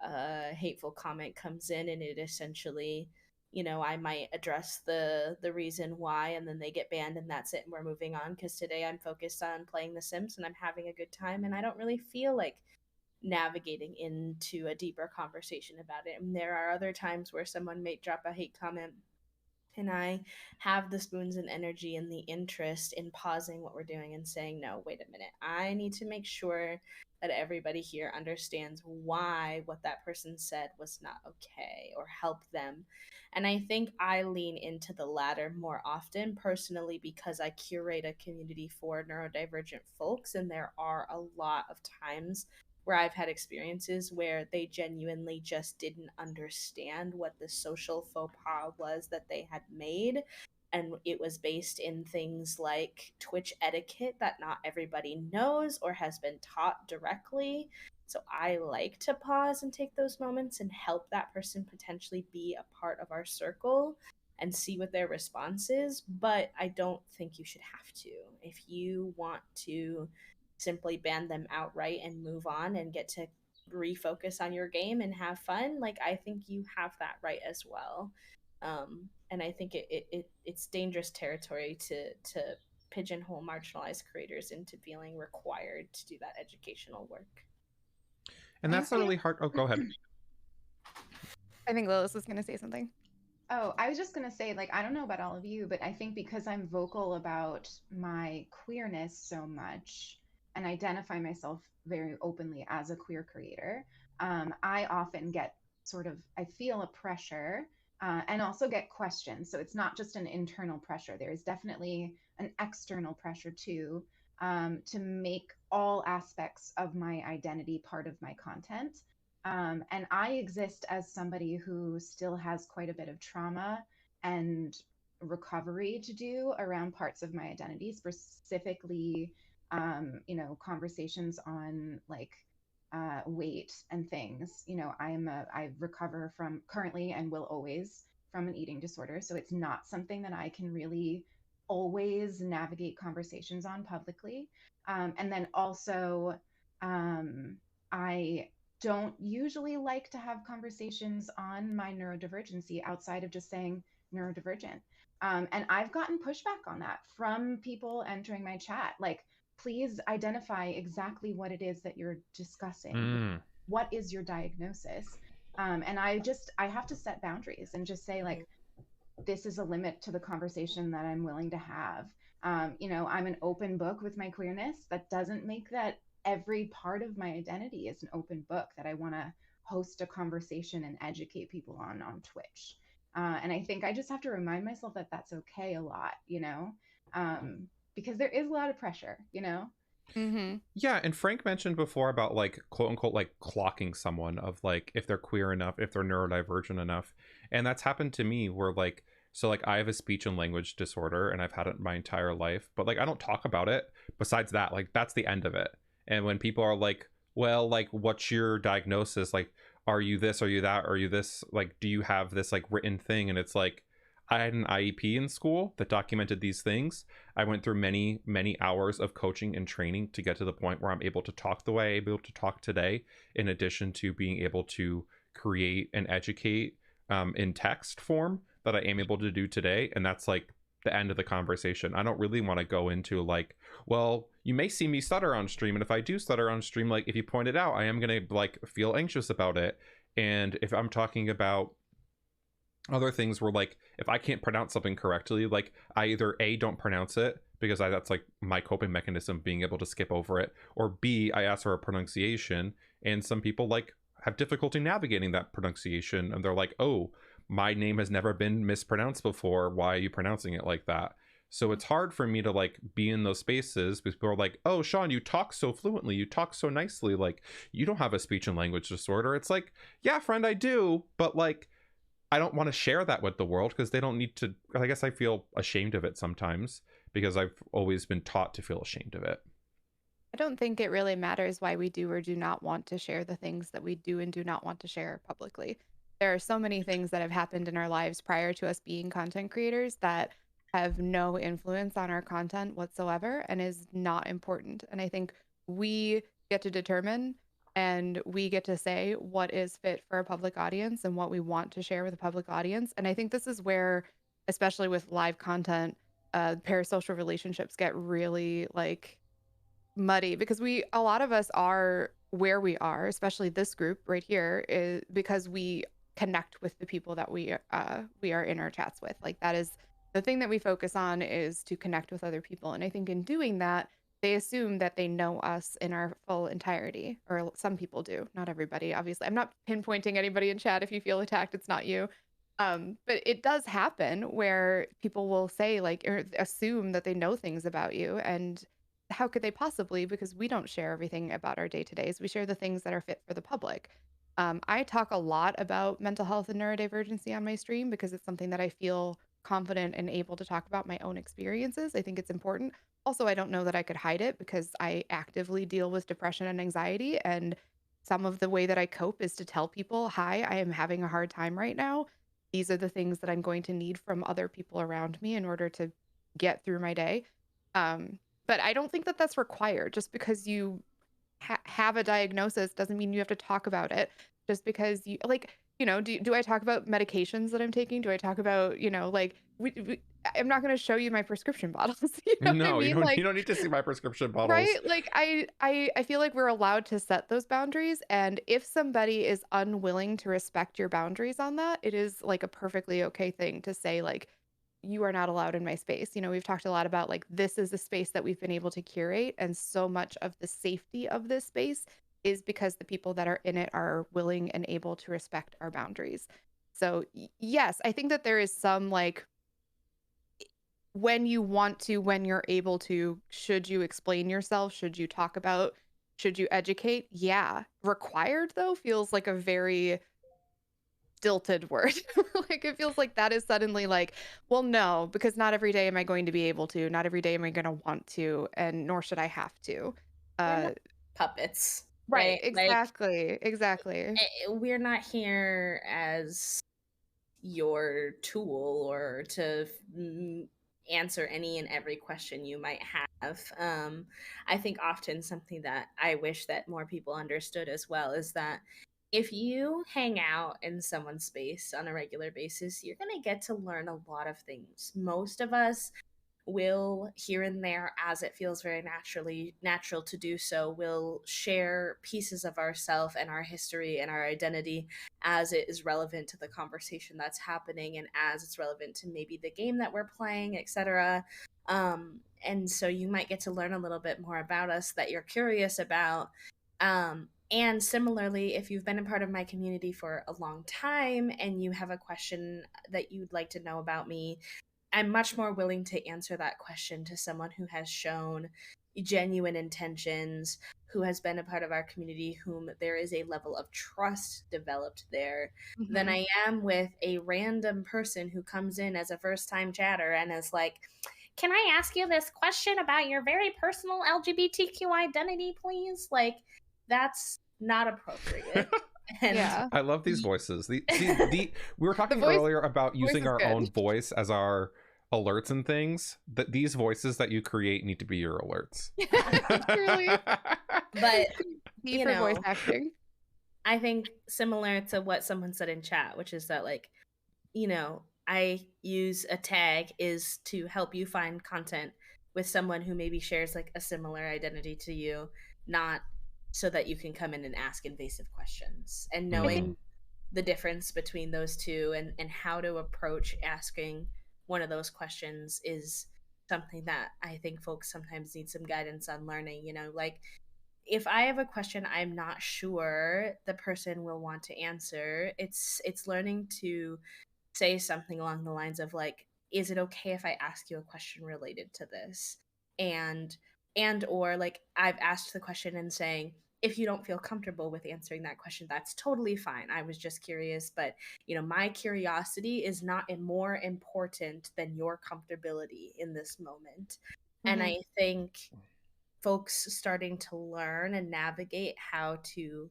a hateful comment comes in and it essentially, I might address the reason why, and then they get banned and that's it and we're moving on, because today I'm focused on playing The Sims and I'm having a good time and I don't really feel like navigating into a deeper conversation about it. And there are other times where someone may drop a hate comment and I have the spoons and energy and the interest in pausing what we're doing and saying, no, wait a minute. I need to make sure that everybody here understands why what that person said was not okay, or help them. And I think I lean into the latter more often personally because I curate a community for neurodivergent folks. And there are a lot of times where I've had experiences where they genuinely just didn't understand what the social faux pas was that they had made. And it was based in things like Twitch etiquette that not everybody knows or has been taught directly. So I like to pause and take those moments and help that person potentially be a part of our circle and see what their response is. But I don't think you should have to. If you want to simply ban them outright and move on and get to refocus on your game and have fun, like I think you have that right as well. And I think it's dangerous territory to pigeonhole marginalized creators into feeling required to do that educational work. And that's a really hard. Oh, go ahead. I think Lilas was going to say something. Oh, I was just going to say, like, I don't know about all of you, but I think because I'm vocal about my queerness so much and identify myself very openly as a queer creator, I often get I feel a pressure and also get questions. So it's not just an internal pressure. There is definitely an external pressure too, to make all aspects of my identity part of my content. And I exist as somebody who still has quite a bit of trauma and recovery to do around parts of my identity, specifically, conversations on like weight and things. I recover from currently and will always from an eating disorder. So it's not something that I can really always navigate conversations on publicly. And then also, I don't usually like to have conversations on my neurodivergency outside of just saying neurodivergent. And I've gotten pushback on that from people entering my chat. Like, please identify exactly what it is that you're discussing. What is your diagnosis? And I have to set boundaries and just say, like, this is a limit to the conversation that I'm willing to have. I'm an open book with my queerness. That doesn't make that every part of my identity is an open book that I want to host a conversation and educate people on Twitch. And I think I just have to remind myself that that's okay a lot, because there is a lot of pressure, Mm-hmm. Yeah, and Frank mentioned before about like quote unquote like clocking someone of like if they're queer enough, if they're neurodivergent enough. And that's happened to me where like I have a speech and language disorder and I've had it my entire life, but like I don't talk about it. Besides that, like that's the end of it. And when people are like, well, like what's your diagnosis? Like, are you this, are you that, are you this? Like, do you have this like written thing? And it's like, I had an IEP in school that documented these things. I went through many, many hours of coaching and training to get to the point where I'm able to talk the way I'm able to talk today, in addition to being able to create and educate in text form that I am able to do today. And that's like the end of the conversation. I don't really want to go into like, well, you may see me stutter on stream, and if I do stutter on stream, like if you point it out, I am gonna like feel anxious about it. And if I'm talking about other things where like if I can't pronounce something correctly, like I either A, don't pronounce it because that's like my coping mechanism, being able to skip over it, or B, I ask for a pronunciation, and some people like have difficulty navigating that pronunciation, and they're like, oh, my name has never been mispronounced before, why are you pronouncing it like that? So it's hard for me to like be in those spaces because people are like, oh, Shawn, you talk so fluently, you talk so nicely, like you don't have a speech and language disorder. It's like, yeah, friend, I do, but like I don't want to share that with the world because they don't need to. I guess I feel ashamed of it sometimes because I've always been taught to feel ashamed of it. I don't think it really matters why we do or do not want to share the things that we do and do not want to share publicly. There are so many things that have happened in our lives prior to us being content creators that have no influence on our content whatsoever and is not important. And I think we get to determine and we get to say what is fit for a public audience and what we want to share with a public audience. And I think this is where, especially with live content, parasocial relationships get really like muddy because a lot of us are where we are, especially this group right here, is because we connect with the people that we are in our chats with. Like that is the thing that we focus on, is to connect with other people. And I think in doing that, they assume that they know us in our full entirety, or some people do, not everybody, obviously. I'm not pinpointing anybody in chat. If you feel attacked, it's not you. But it does happen where people will say like, or assume that they know things about you, and how could they possibly? Because we don't share everything about our day-to-days. We share the things that are fit for the public. I talk a lot about mental health and neurodivergency on my stream because it's something that I feel confident and able to talk about my own experiences. I think it's important. Also, I don't know that I could hide it because I actively deal with depression and anxiety. And some of the way that I cope is to tell people, hi, I am having a hard time right now. These are the things that I'm going to need from other people around me in order to get through my day. But I don't think that that's required. Just because you have a diagnosis doesn't mean you have to talk about it. Just because you like, do I talk about medications that I'm taking? Do I talk about, like I'm not going to show you my prescription bottles. You know what I No, mean? you don't need to see my prescription bottles. Right? Like I feel like we're allowed to set those boundaries, and if somebody is unwilling to respect your boundaries on that, it is like a perfectly okay thing to say like, you are not allowed in my space. We've talked a lot about like, this is a space that we've been able to curate, and so much of the safety of this space is because the people that are in it are willing and able to respect our boundaries. So yes, I think that there is some like, when you want to, when you're able to, should you explain yourself? Should you talk about, should you educate? Yeah. Required though feels like a very stilted word. Like it feels like that is suddenly like, well, no, because not every day am I going to be able to, not every day am I going to want to, and nor should I have to. We're not puppets. Right. Like, exactly. We're not here as your tool or to answer any and every question you might have. I think often something that I wish that more people understood as well is that if you hang out in someone's space on a regular basis, you're going to get to learn a lot of things. Most of us will, here and there, as it feels very natural to do so, will share pieces of ourself and our history and our identity as it is relevant to the conversation that's happening and as it's relevant to maybe the game that we're playing, etc. And so you might get to learn a little bit more about us that you're curious about. And similarly, if you've been a part of my community for a long time and you have a question that you'd like to know about me, I'm much more willing to answer that question to someone who has shown genuine intentions, who has been a part of our community, whom there is a level of trust developed there, than I am with a random person who comes in as a first-time chatter and is like, can I ask you this question about your very personal LGBTQ identity, please? Like, that's not appropriate. And yeah, I love these voices. We were talking earlier about using our own voice as our alerts and things. That these voices that you create need to be your alerts. Truly. But for voice acting. I think similar to what someone said in chat, which is that like, I use a tag is to help you find content with someone who maybe shares like a similar identity to you, not so that you can come in and ask invasive questions. And I think knowing the difference between those two and how to approach asking one of those questions is something that I think folks sometimes need some guidance on learning, like if I have a question I'm not sure the person will want to answer, it's learning to say something along the lines of like, is it okay if I ask you a question related to this? And or like I've asked the question and saying, if you don't feel comfortable with answering that question, that's totally fine. I was just curious, but my curiosity is not more important than your comfortability in this moment. And I think folks starting to learn and navigate how to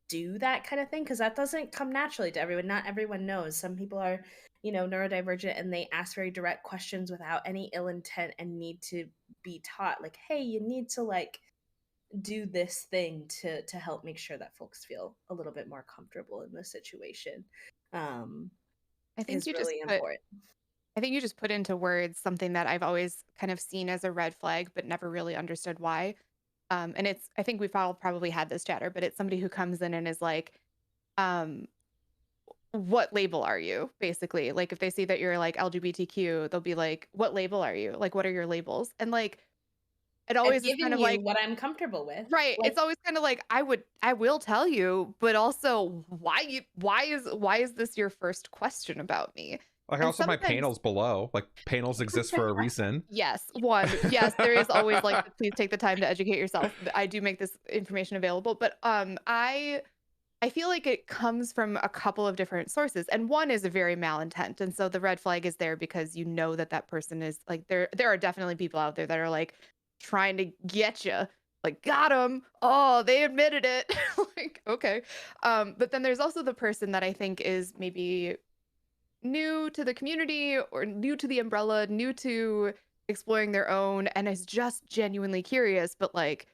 do that kind of thing, because that doesn't come naturally to everyone. Not everyone knows. Some people are neurodivergent and they ask very direct questions without any ill intent and need to be taught like, hey, you need to like do this thing to help make sure that folks feel a little bit more comfortable in the situation. I think Is you just really put important. I think you just put into words something that I've always kind of seen as a red flag, but never really understood why. And I think we've all probably had this chatter, but it's somebody who comes in and is like, um, what label are you? Basically, like if they see that you're like LGBTQ, they'll be like, what label are you? Like, what are your labels? And like, it I'm always is kind giving of you like, what I'm comfortable with. right. Like, It's always kind of like, I will tell you, but also why is this your first question about me? Like I And also have my sometimes panels below. Like panels exist for a reason. yes, yes, there is always like the please take the time to educate yourself. I do make this information available, but I feel like it comes from a couple of different sources, and one is a very malintent, and so the red flag is there because you know that that person is like there are definitely people out there that are like trying to get you. Like got them. Oh, they admitted it. Like okay, but then there's also the person that I think is maybe new to the community or new to the umbrella, new to exploring their own, and is just genuinely curious, but like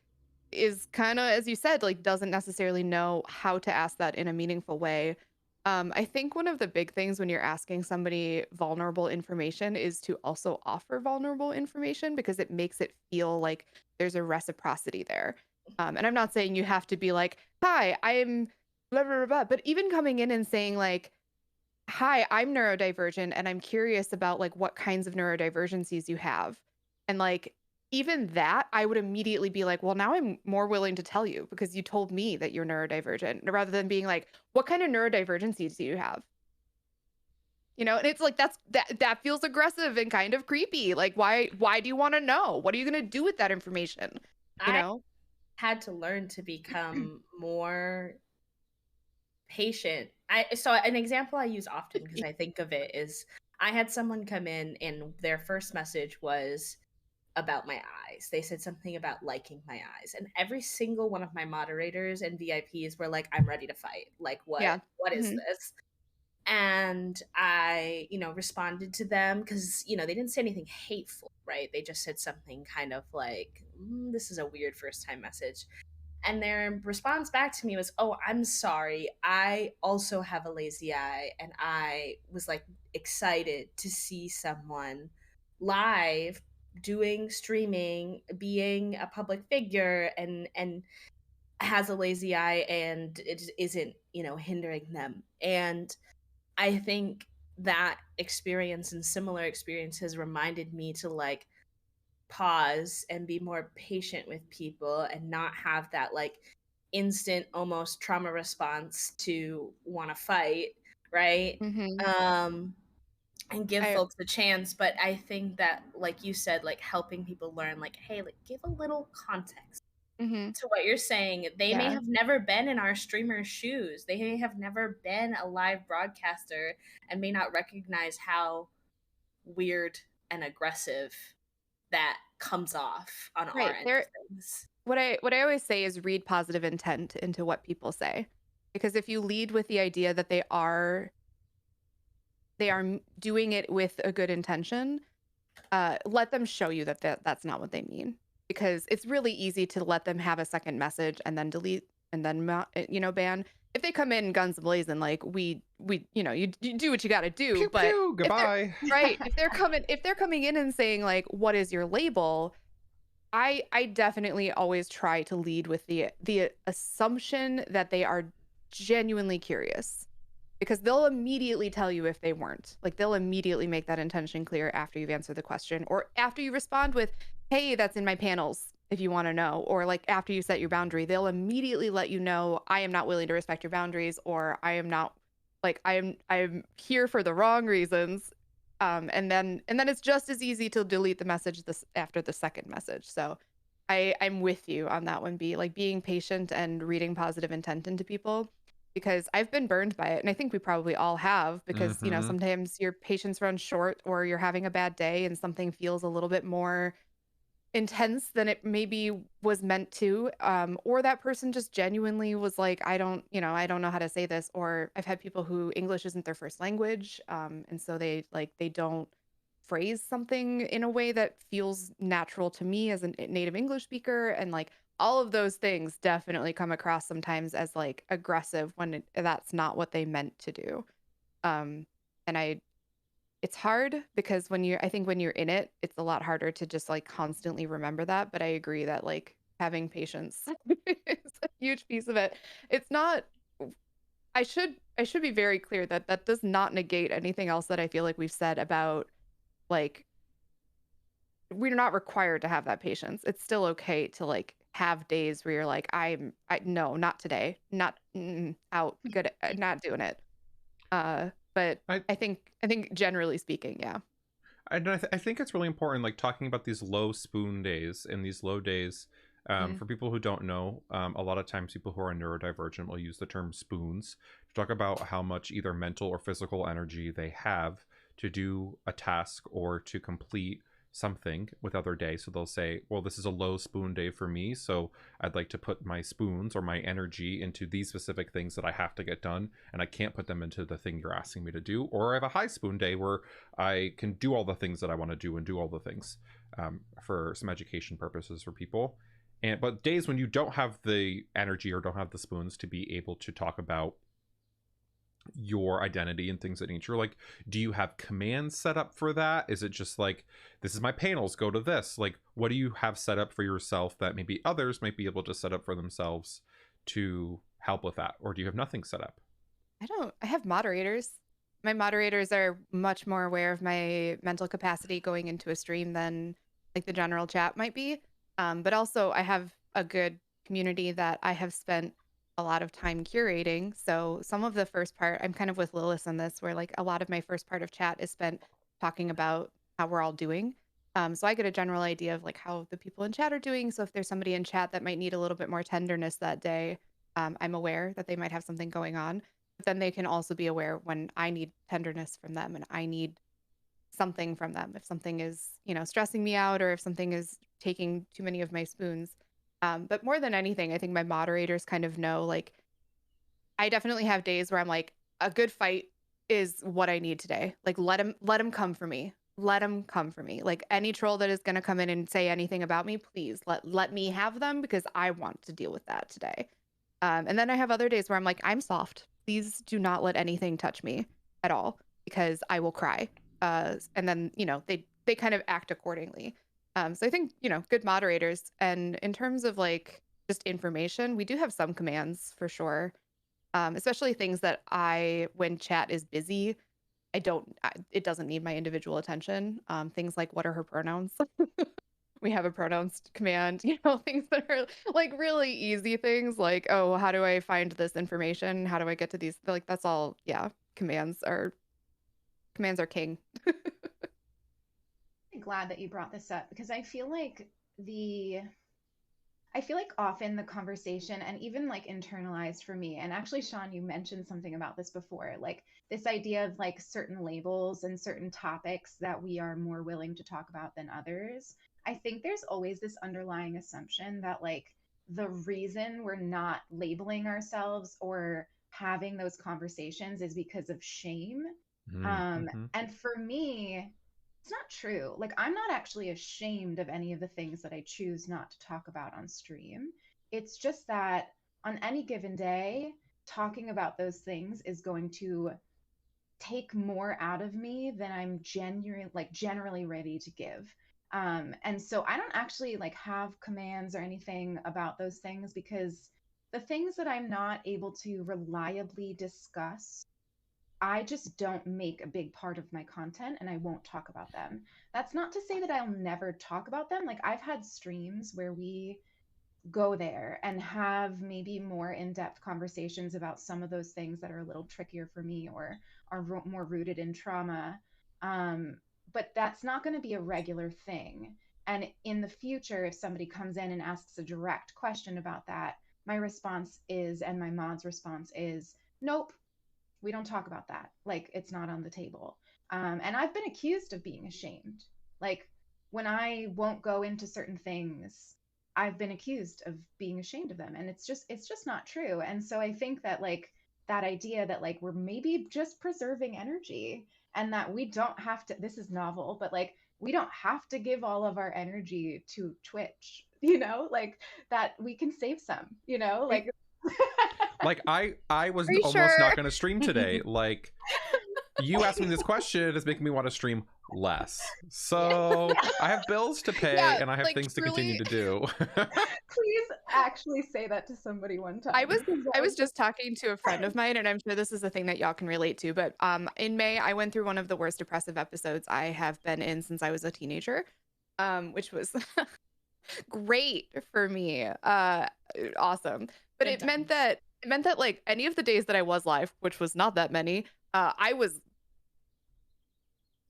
is kind of, as you said, like doesn't necessarily know how to ask that in a meaningful way. I think one of the big things when you're asking somebody vulnerable information is to also offer vulnerable information because it makes it feel like there's a reciprocity there. And I'm not saying you have to be like, hi, I'm blah, blah, blah, blah, but even coming in and saying like, hi, I'm neurodivergent and I'm curious about like what kinds of neurodivergencies you have. And like even that, I would immediately be like, well, now I'm more willing to tell you because you told me that you're neurodivergent rather than being like, what kind of neurodivergencies do you have? And it's like that feels aggressive and kind of creepy. Like why do you want to know? What are you going to do with that information? You I know? had to learn to become more patient. So an example I use often because I think of it is I had someone come in and their first message was about my eyes. They said something about liking my eyes. And every single one of my moderators and VIPs were like, I'm ready to fight. Like Yeah. what is Mhm. this? And I, responded to them because, they didn't say anything hateful, right? They just said something kind of like, this is a weird first time message. And their response back to me was, oh, I'm sorry. I also have a lazy eye. And I was like excited to see someone live doing streaming, being a public figure and has a lazy eye and it isn't, hindering them. And I think that experience and similar experiences reminded me to like pause and be more patient with people and not have that like instant almost trauma response to want to fight, right? Mhm. um and give I folks a chance. But I think that, like you said, like helping people learn like, hey, like give a little context Mhm. to what you're saying. They may Yeah. have never been in our streamer's shoes, they may have never been a live broadcaster and may not recognize how weird and aggressive that comes off on our Right. end of things. What I always say is read positive intent into what people say. Because if you lead with the idea that they are doing it with a good intention, let them show you that that's not what they mean. Because it's really easy to let them have a second message and then delete and then ban. If they come in guns blazing, like we you do what you got to do. Pew But pew, goodbye. if they're coming in and saying like, what is your label? I definitely always try to lead with the assumption that they are genuinely curious, because they'll immediately tell you if they weren't. Like, they'll immediately make that intention clear after you've answered the question, or after you respond with, hey, that's in my panels if you want to know, or like after you set your boundary, they'll immediately let you know, I am not willing to respect your boundaries, or I am not, like, I'm here for the wrong reasons. And then it's just as easy to delete the message after the second message. So I'm with you on that one, B, like being patient and reading positive intent into people, because I've been burned by it. And I think we probably all have, because, sometimes your patience runs short, or you're having a bad day and something feels a little bit more intense than it maybe was meant to, or that person just genuinely was like, I don't know how to say this. Or I've had people who English isn't their first language, and so they don't phrase something in a way that feels natural to me as a native English speaker, and like all of those things definitely come across sometimes as like aggressive when that's not what they meant to do. And it's hard, because I think when you're in it, it's a lot harder to just like constantly remember that. But I agree that like having patience is a huge piece of it. It's not, I should be very clear that that does not negate anything else that I feel like we've said about, like, we're not required to have that patience. It's still okay to like have days where you're like, no, not today, not out, good, not doing it. But I think generally speaking, yeah. I think it's really important, like talking about these low spoon days and these low days. For people who don't know, a lot of times people who are neurodivergent will use the term spoons to talk about how much either mental or physical energy they have to do a task or to complete something with other day. So they'll say, well, this is a low spoon day for me, so I'd like to put my spoons or my energy into these specific things that I have to get done, and I can't put them into the thing you're asking me to do. Or I have a high spoon day where I can do all the things that I want to do and do all the things, for some education purposes for people. But days when you don't have the energy or don't have the spoons to be able to talk about your identity and things of that nature, like, do you have commands set up for that? Is it just like, this is my panels, go to this? Like, what do you have set up for yourself that maybe others might be able to set up for themselves to help with that? Or do you have nothing set up? I have moderators. My moderators are much more aware of my mental capacity going into a stream than like the general chat might be. But also I have a good community that I have spent a lot of time curating. So some of the first part, I'm kind of with Lilas on this, where like a lot of my first part of chat is spent talking about how we're all doing. So I get a general idea of like how the people in chat are doing. So if there's somebody in chat that might need a little bit more tenderness that day, I'm aware that they might have something going on. But then they can also be aware when I need tenderness from them and I need something from them. If something is, stressing me out, or if something is taking too many of my spoons. But more than anything, I think my moderators kind of know, like, I definitely have days where I'm like, a good fight is what I need today. Like, let him come for me. Let him come for me. Like, any troll that is going to come in and say anything about me, please let me have them, because I want to deal with that today. And then I have other days where I'm like, I'm soft. Please do not let anything touch me at all, because I will cry. And then, they kind of act accordingly. So I think, good moderators. And in terms of like just information, we do have some commands for sure. Especially things that when chat is busy, it doesn't need my individual attention. Things like, what are her pronouns? We have a pronouns command, things that are like really easy things, like, oh, how do I find this information? How do I get to these? Like, that's all. Yeah. Commands are king. I'm glad that you brought this up, because I feel like often the conversation, and even like internalized for me, and actually, Shawn, you mentioned something about this before, like this idea of like certain labels and certain topics that we are more willing to talk about than others. I think there's always this underlying assumption that like the reason we're not labeling ourselves or having those conversations is because of shame. And for me, it's not true. Like, I'm not actually ashamed of any of the things that I choose not to talk about on stream. It's just that on any given day, talking about those things is going to take more out of me than I'm generally ready to give. And so I don't actually like have commands or anything about those things, because the things that I'm not able to reliably discuss, I just don't make a big part of my content, and I won't talk about them. That's not to say that I'll never talk about them. Like, I've had streams where we go there and have maybe more in-depth conversations about some of those things that are a little trickier for me or are more rooted in trauma. But that's not going to be a regular thing. And in the future, if somebody comes in and asks a direct question about that, my response is, and my mod's response is, nope, we don't talk about that. Like, it's not on the table. And I've been accused of being ashamed. Like, when I won't go into certain things, I've been accused of being ashamed of them. And it's just not true. And so I think that, like, that idea that, like, we're maybe just preserving energy, and that we don't have to, this is novel, but like, we don't have to give all of our energy to Twitch, like, that we can save some, like. Like, I was Are you almost sure? not going to stream today. Like, you asking this question is making me want to stream less. So I have bills to pay, Yeah, and I have like, things to truly- continue to do. Please actually say that to somebody one time. I was just talking to a friend of mine, and I'm sure this is a thing that y'all can relate to, but in May I went through one of the worst depressive episodes I have been in since I was a teenager, which was great for me. Awesome. But it meant that like any of the days that I was live, which was not that many, I was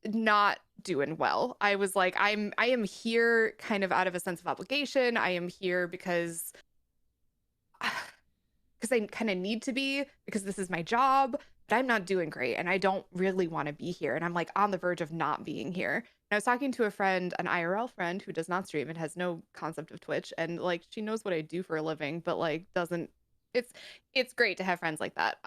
not doing well. I was like, I am here kind of out of a sense of obligation. I am here because I kind of need to be, because this is my job, but I'm not doing great and I don't really want to be here. And I'm like on the verge of not being here. And I was talking to a friend, an IRL friend who does not stream and has no concept of Twitch. And like, she knows what I do for a living, but like doesn't, it's great to have friends like that.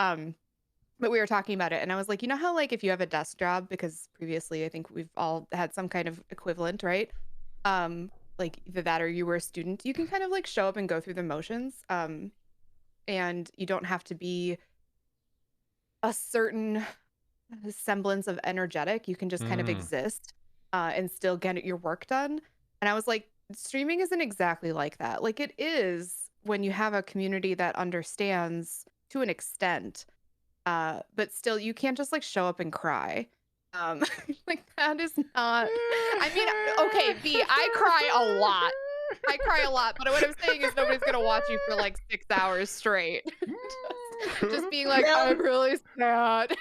But we were talking about it and I was like, you know how like if you have a desk job, because previously I think we've all had some kind of equivalent, right? Like either that or you were a student, you can kind of like show up and go through the motions. And you don't have to be a certain semblance of energetic. You can just kind of exist and still get your work done. And I was like, streaming isn't exactly like that. Like it is when you have a community that understands to an extent, but still you can't just like show up and cry. Like that is not, I mean, okay, B, I cry a lot. But what I'm saying is nobody's gonna watch you for like 6 hours straight. just being like, I'm really sad.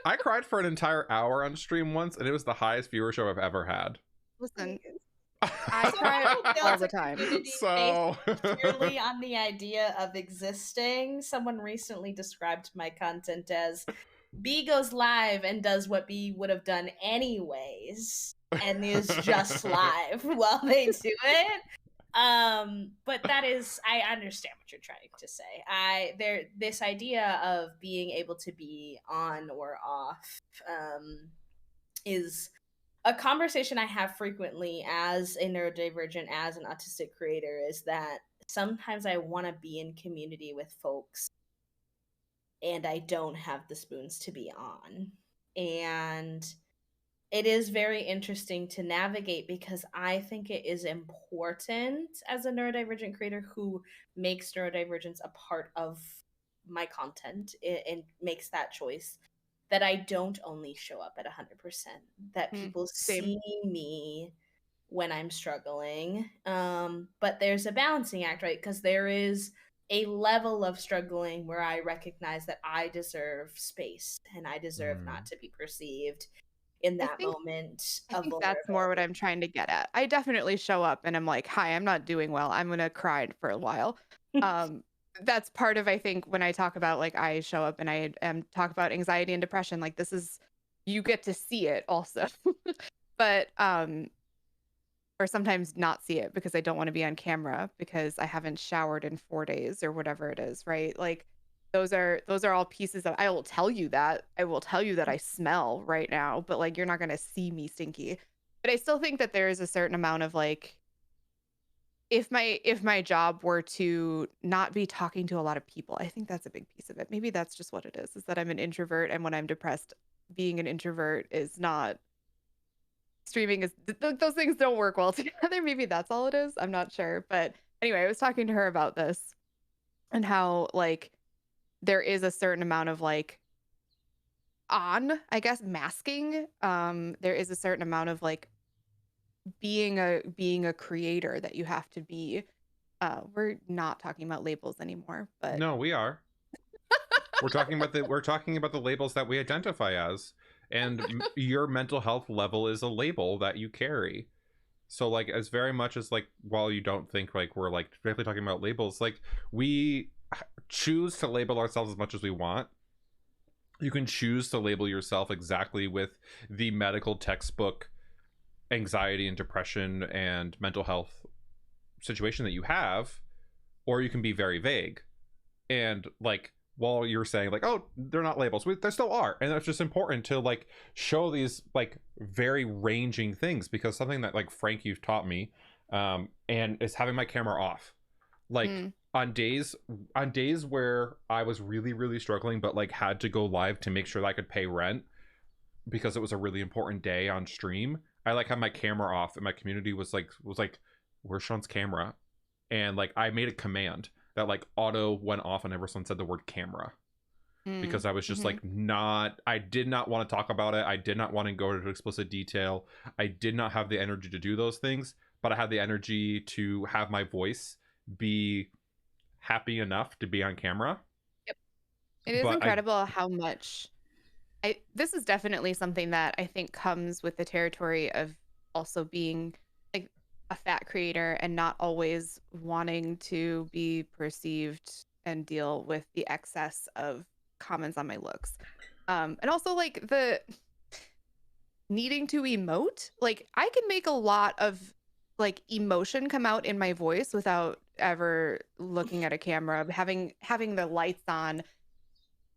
I cried for an entire hour on stream once, and it was the highest viewership I've ever had. Listen, I cry all the time. So purely on the idea of existing, someone recently described my content as B goes live and does what B would have done anyways, and is just live while they do it. But that is, I understand what you're trying to say. This idea of being able to be on or off is a conversation I have frequently as a neurodivergent, as an autistic creator, is that sometimes I want to be in community with folks and I don't have the spoons to be on. And it is very interesting to navigate because I think it is important as a neurodivergent creator who makes neurodivergence a part of my content and makes that choice, that I don't only show up at 100%, that people see me when I'm struggling. But there's a balancing act, right? Because there is a level of struggling where I recognize that I deserve space and I deserve not to be perceived in that moment. I think that's more what I'm trying to get at. I definitely show up and I'm like, hi, I'm not doing well. I'm going to cry for a while. That's part of, I think, when I talk about like I show up and I talk about anxiety and depression, like this is, you get to see it also. But or sometimes not see it because I don't want to be on camera because I haven't showered in 4 days or whatever it is, right? Like those are all pieces of, I will tell you that I smell right now, but like you're not going to see me stinky. But I still think that there is a certain amount of like, if my job were to not be talking to a lot of people, I think that's a big piece of it. Maybe that's just what it is that I'm an introvert, and when I'm depressed, being an introvert is not streaming is those things don't work well together. Maybe that's all it is. I'm not sure. But anyway, I was talking to her about this and how like there is a certain amount of like I guess masking. There is a certain amount of like being a creator that you have to be. We're not talking about labels anymore, but No, we are. We're talking about the labels that we identify as, and your mental health level is a label that you carry. So like, as very much as like, while you don't think like we're like directly talking about labels, like we choose to label ourselves as much as we want. You can choose to label yourself exactly with the medical textbook anxiety and depression and mental health situation that you have, or you can be very vague. And like, while you're saying like, oh, they're not labels, they still are, and that's just important to like show these like very ranging things, because something that like Frank, you've taught me, and is having my camera off, like on days where I was really really struggling, but like had to go live to make sure that I could pay rent because it was a really important day on stream. I like had my camera off, and my community was like where's Shawn's camera? And like I made a command that like auto went off whenever someone said the word camera, because I was just like I did not want to talk about it. I did not want to go into explicit detail. I did not have the energy to do those things, but I had the energy to have my voice be happy enough to be on camera. Yep. It is But incredible how much this is definitely something that I think comes with the territory of also being like a fat creator and not always wanting to be perceived and deal with the excess of comments on my looks. And also like the needing to emote. Like I can make a lot of like emotion come out in my voice without ever looking at a camera, having the lights on,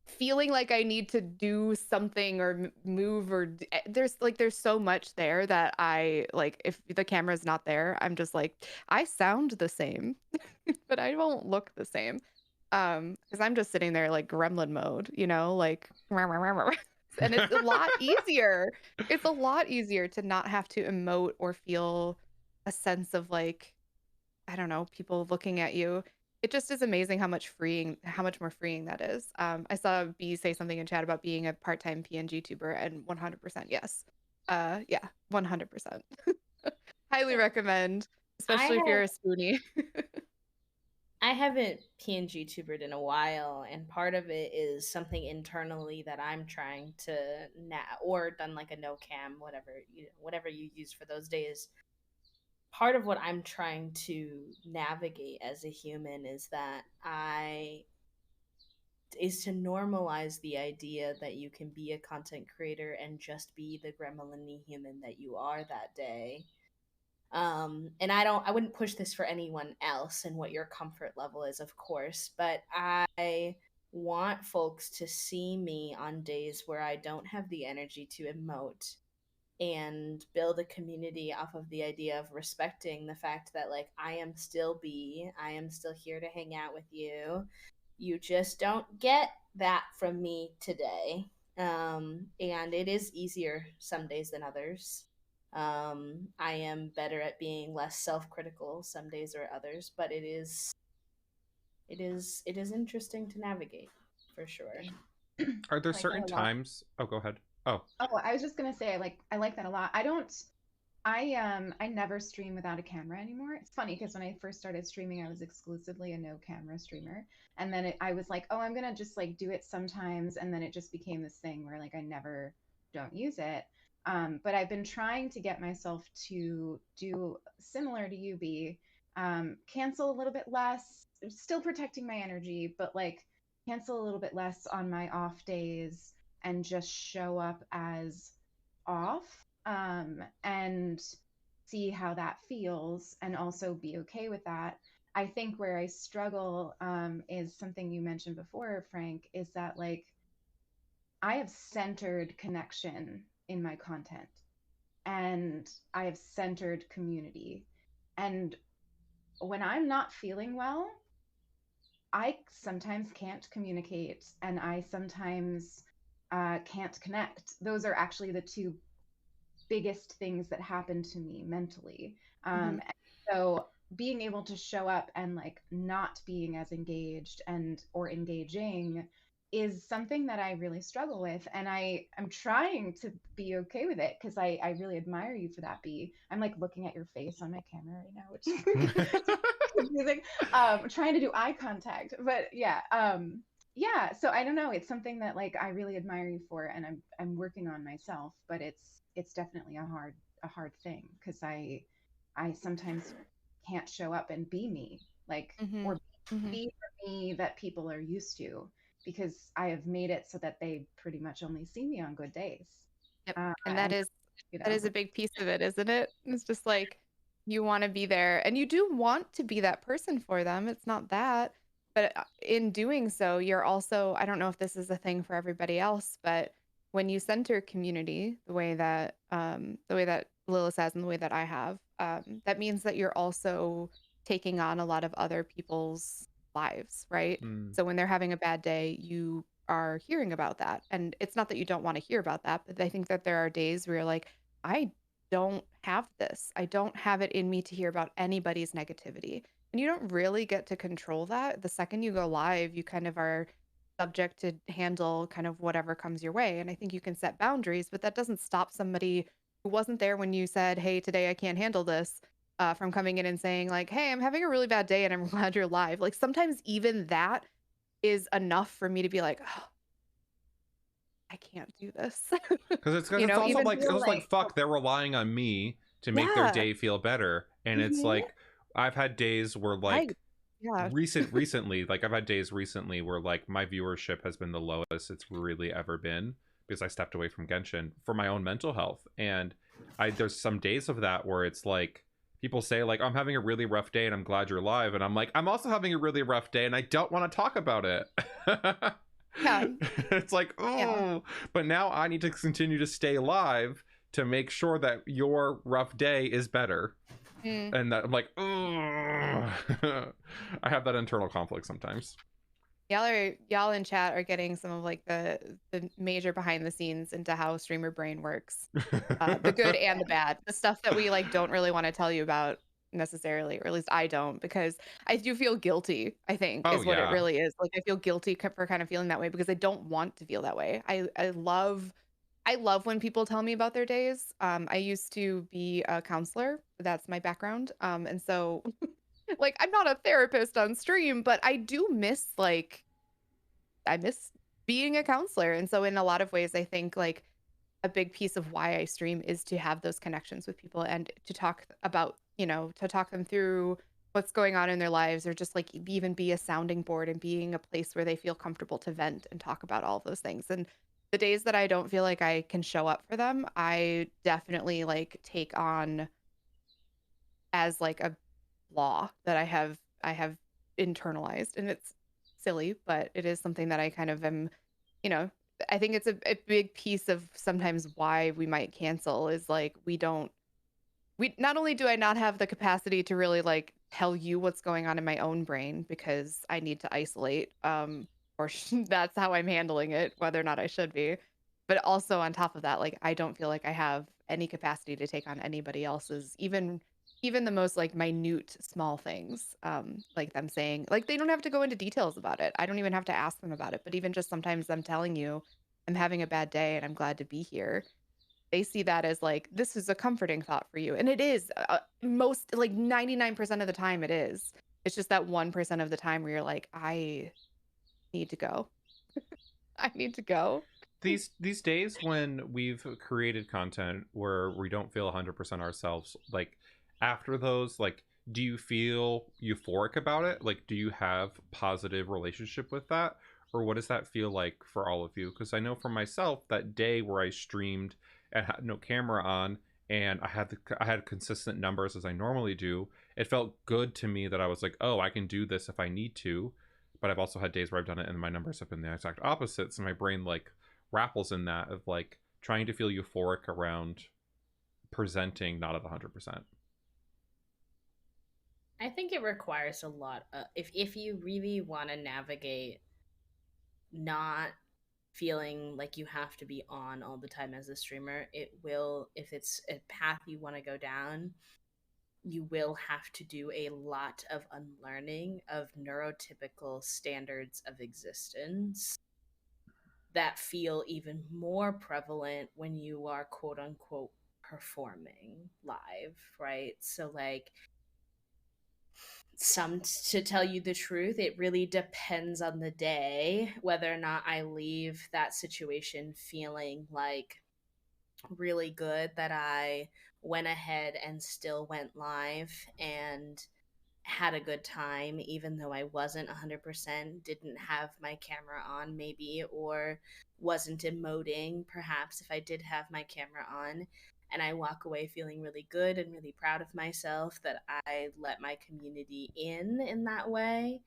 feeling like I need to do something or move or there's so much there that I like, if the camera's not there, I'm just like, I sound the same, but I won't look the same. Because I'm just sitting there like gremlin mode, you know, like and it's a lot easier. It's a lot easier to not have to emote or feel a sense of like, I don't know, people looking at you. It just is amazing how much more freeing that is. I saw B say something in chat about being a part-time PNG tuber, and 100% yes. Yeah, 100%. Highly recommend, especially if you're a spoonie. I haven't PNG tubered in a while, and part of it is something internally that I'm trying to or done like a no cam, whatever you use for those days. Part of what I'm trying to navigate as a human is to normalize the idea that you can be a content creator and just be the gremlin-y human that you are that day. And I wouldn't push this for anyone else and what your comfort level is, of course, but I want folks to see me on days where I don't have the energy to emote, and build a community off of the idea of respecting the fact that like I am still here to hang out with you. You just don't get that from me today. And it is easier some days than others. I am better at being less self-critical some days or others, but it is interesting to navigate for sure. are there certain times? Oh, go ahead. Oh, I was just gonna say I like that a lot. I never stream without a camera anymore. It's funny because when I first started streaming, I was exclusively a no camera streamer, and then I was like, oh, I'm gonna just like do it sometimes, and then it just became this thing where like I never don't use it. But I've been trying to get myself to do similar to you, B. Cancel a little bit less, still protecting my energy, but like cancel a little bit less on my off days and just show up as off, and see how that feels and also be okay with that. I think where I struggle, is something you mentioned before, Frank, is that like I have centered connection in my content and I have centered community. And when I'm not feeling well, I sometimes can't communicate, and I sometimes can't connect. Those are actually the two biggest things that happen to me mentally. And so being able to show up and like not being as engaged and or engaging is something that I really struggle with. And I'm trying to be okay with it because I really admire you for that, B. I'm like looking at your face on my camera right now, which is confusing. Trying to do eye contact. But yeah, so I don't know, it's something that like I really admire you for, and I'm working on myself, but it's definitely a hard thing because I sometimes can't show up and be me, like, or be for me that people are used to, because I have made it so that they pretty much only see me on good days. Yep. And And that is a big piece of it, isn't it? It's just like you want to be there and you do want to be that person for them. It's not that. But in doing so, you're also, I don't know if this is a thing for everybody else, but when you center community the way that Lilith has and the way that I have, that means that you're also taking on a lot of other people's lives, right? So when they're having a bad day, you are hearing about that. And it's not that you don't want to hear about that, but I think that there are days where you're like, I don't have this. I don't have it in me to hear about anybody's negativity. And you don't really get to control that. The second you go live, you kind of are subject to handle kind of whatever comes your way. And I think you can set boundaries, but that doesn't stop somebody who wasn't there when you said, hey, today I can't handle this, from coming in and saying, like, hey, I'm having a really bad day and I'm glad you're live. Like sometimes even that is enough for me to be like, oh, I can't do this. Because it's You know, also even like, feel it's like, fuck, they're relying on me to make their yeah. day feel better. And it's like, I've had days where like yeah. recently, like I've had days recently where like my viewership has been the lowest it's really ever been because I stepped away from Genshin for my own mental health. And there's some days of that where it's like people say like, I'm having a really rough day and I'm glad you're live, and I'm like, I'm also having a really rough day and I don't want to talk about it. Yeah. It's like, oh, Yeah. but now I need to continue to stay live to make sure that your rough day is better. And that I'm like, I have that internal conflict sometimes. Y'all in chat are getting some of like the major behind the scenes into how streamer brain works, the good and the bad, the stuff that we like don't really want to tell you about necessarily, or at least I don't, because I do feel guilty, I think, Oh is what it yeah. really is. Like I feel guilty for kind of feeling that way because I don't want to feel that way. I love when people tell me about their days. I used to be a counselor. That's my background. And so like I'm not a therapist on stream, but I do miss like I miss being a counselor. And so in a lot of ways I think like a big piece of why I stream is to have those connections with people and to talk about, to talk them through what's going on in their lives, or just like even be a sounding board and being a place where they feel comfortable to vent and talk about all of those things. And the days that I don't feel like I can show up for them, I definitely like take on as like a law that I have internalized. And it's silly, but it is something that I kind of am, you know, I think it's a big piece of sometimes why we might cancel is like we not only do I not have the capacity to really like tell you what's going on in my own brain because I need to isolate, or that's how I'm handling it, whether or not I should be. But also on top of that, like I don't feel like I have any capacity to take on anybody else's, even the most like minute small things, like them saying like they don't have to go into details about it. I don't even have to ask them about it, but even just sometimes them telling you I'm having a bad day and I'm glad to be here, they see that as like this is a comforting thought for you. And it is, most like 99% of the time it is. It's just that 1% of the time where you're like, I need to go. I need to go. These days when we've created content where we don't feel 100% ourselves, like after those, like do you feel euphoric about it? Like do you have positive relationship with that, or what does that feel like for all of you? Because I know for myself that day where I streamed and had no camera on and I had consistent numbers as I normally do, it felt good to me that I was like, oh, I can do this if I need to. But I've also had days where I've done it and my numbers have been the exact opposites, and my brain like raffles in that of like trying to feel euphoric around presenting not at 100%. I think it requires a lot if you really want to navigate not feeling like you have to be on all the time as a streamer, it will, if it's a path you want to go down, you will have to do a lot of unlearning of neurotypical standards of existence that feel even more prevalent when you are quote unquote performing live, right? So like, to tell you the truth, it really depends on the day whether or not I leave that situation feeling like really good that I went ahead and still went live and had a good time, even though I wasn't 100%, didn't have my camera on, maybe, or wasn't emoting, perhaps, if I did have my camera on. And I walk away feeling really good and really proud of myself that I let my community in that way.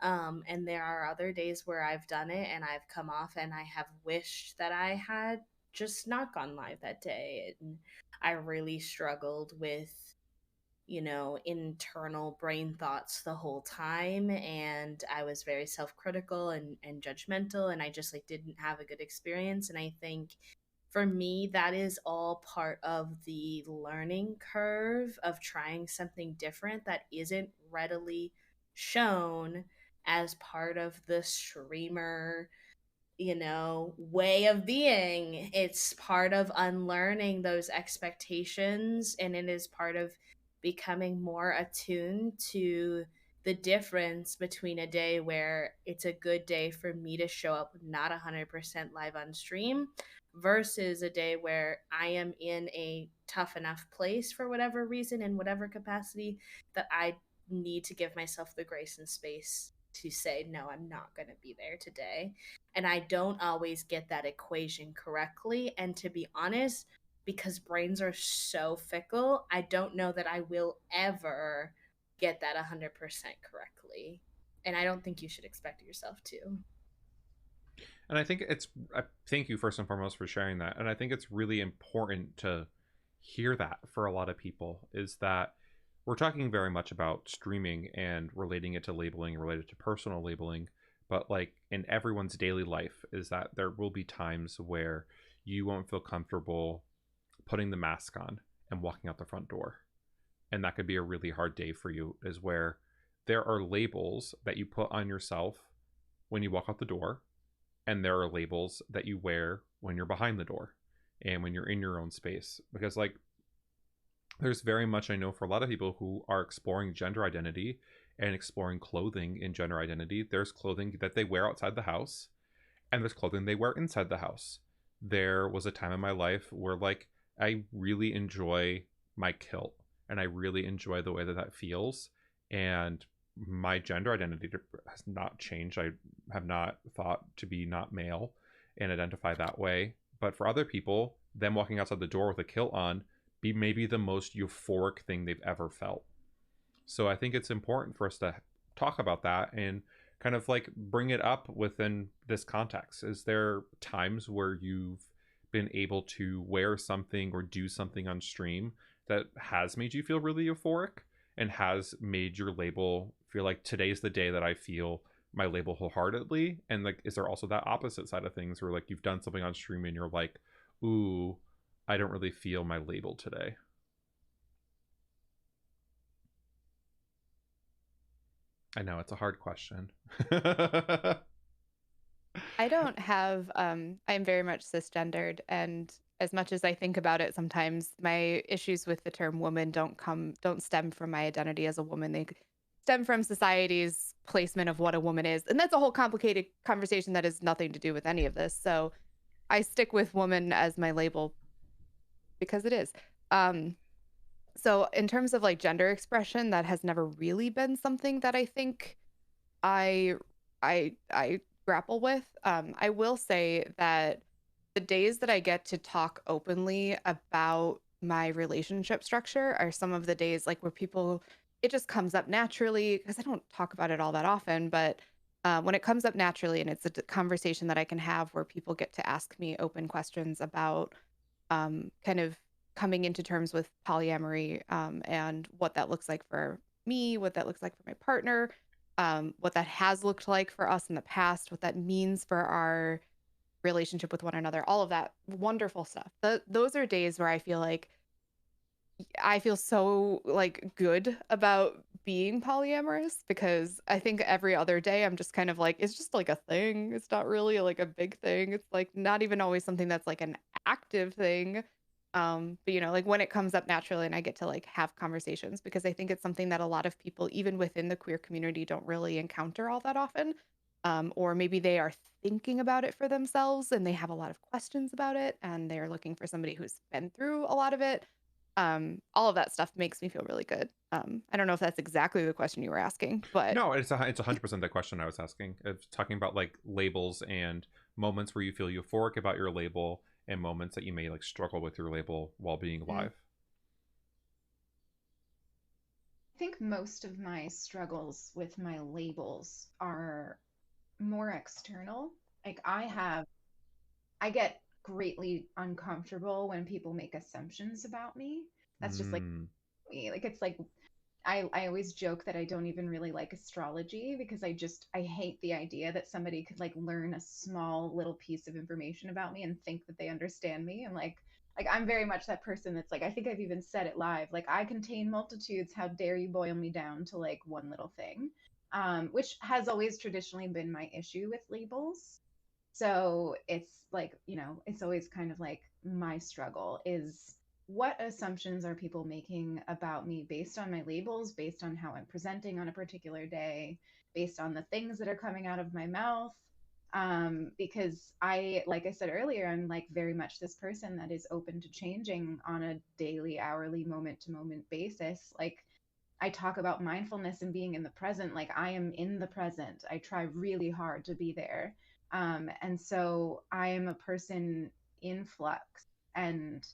And there are other days where I've done it and I've come off and I have wished that I had just not gone live that day. And I really struggled with, internal brain thoughts the whole time. And I was very self-critical and judgmental. And I just like didn't have a good experience. And I think for me, that is all part of the learning curve of trying something different that isn't readily shown as part of the streamer way of being. It's part of unlearning those expectations, and it is part of becoming more attuned to the difference between a day where it's a good day for me to show up not 100% live on stream versus a day where I am in a tough enough place for whatever reason, in whatever capacity, that I need to give myself the grace and space to say, no, I'm not going to be there today. And I don't always get that equation correctly. And to be honest, because brains are so fickle, I don't know that I will ever get that 100% correctly. And I don't think you should expect yourself to. And I think thank you first and foremost for sharing that. And I think it's really important to hear that for a lot of people, is that we're talking very much about streaming and relating it to labeling, related to personal labeling. But like in everyone's daily life, is that there will be times where you won't feel comfortable putting the mask on and walking out the front door. And that could be a really hard day for you, is where there are labels that you put on yourself when you walk out the door, and there are labels that you wear when you're behind the door and when you're in your own space. Because like, there's very much, I know, for a lot of people who are exploring gender identity and exploring clothing in gender identity, there's clothing that they wear outside the house and there's clothing they wear inside the house. There was a time in my life where like I really enjoy my kilt and I really enjoy the way that feels, and my gender identity has not changed. I have not thought to be not male and identify that way. But for other people, them walking outside the door with a kilt on be maybe the most euphoric thing they've ever felt. So I think it's important for us to talk about that and kind of like bring it up within this context. Is there times where you've been able to wear something or do something on stream that has made you feel really euphoric and has made your label feel like today's the day that I feel my label wholeheartedly? And like, is there also that opposite side of things where like you've done something on stream and you're like, ooh, I don't really feel my label today? I know it's a hard question. I don't have I'm very much cisgendered, and as much as I think about it, sometimes my issues with the term woman don't stem from my identity as a woman. They stem from society's placement of what a woman is. And that's a whole complicated conversation that has nothing to do with any of this. So I stick with woman as my label because it is. So in terms of like gender expression, that has never really been something that I think I grapple with. I will say that the days that I get to talk openly about my relationship structure are some of the days like where people, it just comes up naturally, because I don't talk about it all that often, but when it comes up naturally and it's a conversation that I can have where people get to ask me open questions about kind of coming into terms with polyamory and what that looks like for me, what that looks like for my partner, what that has looked like for us in the past, what that means for our relationship with one another, all of that wonderful stuff. Those are days where I feel so like good about being polyamorous, because I think every other day I'm just kind of like, it's just like a thing. It's not really like a big thing. It's like not even always something that's like an active thing. But like when it comes up naturally and I get to like have conversations, because I think it's something that a lot of people, even within the queer community, don't really encounter all that often. Or maybe they are thinking about it for themselves and they have a lot of questions about it and they're looking for somebody who's been through a lot of it. All of that stuff makes me feel really good. I don't know if that's exactly the question you were asking, but No, it's 100% the question I was asking. It's talking about like labels and moments where you feel euphoric about your label and moments that you may like struggle with your label while being live. I think most of my struggles with my labels are more external. Like I get greatly uncomfortable when people make assumptions about me. That's just like me. Like it's like I always joke that I don't even really like astrology because I hate the idea that somebody could like learn a small little piece of information about me and think that they understand me. And like I'm very much that person that's like, I think I've even said it live, like I contain multitudes, how dare you boil me down to like one little thing. Which has always traditionally been my issue with labels. So it's like, it's always kind of like my struggle is, what assumptions are people making about me based on my labels, based on how I'm presenting on a particular day, based on the things that are coming out of my mouth? Because like I said earlier, I'm like very much this person that is open to changing on a daily, hourly, moment to moment basis. Like I talk about mindfulness and being in the present. Like I am in the present. I try really hard to be there. And so I am a person in flux. And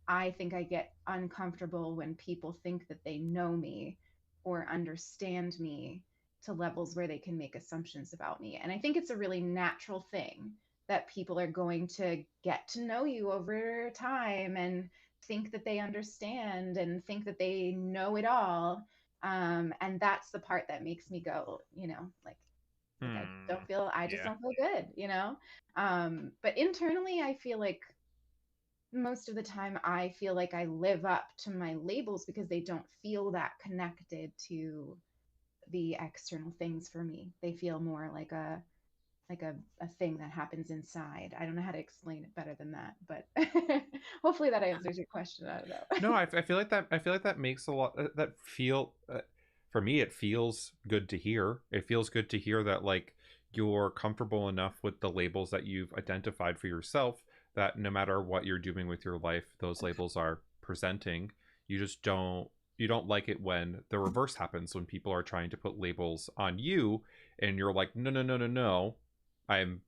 I think I get uncomfortable when people think that they know me or understand me to levels where they can make assumptions about me. And I think it's a really natural thing that people are going to get to know you over time and think that they understand and think that they know it all. And that's the part that makes me go, I just don't feel good. But internally, I feel like most of the time I feel like I live up to my labels because they don't feel that connected to the external things for me. They feel more like a thing that happens inside. I don't know how to explain it better than that, but hopefully that answers your question. I don't know. No, I feel like that makes a lot that feel for me it feels good to hear. It feels good to hear that like you're comfortable enough with the labels that you've identified for yourself that no matter what you're doing with your life, those labels are presenting. You just don't like it when the reverse happens, when people are trying to put labels on you and you're like, no, no, no, no, no. I am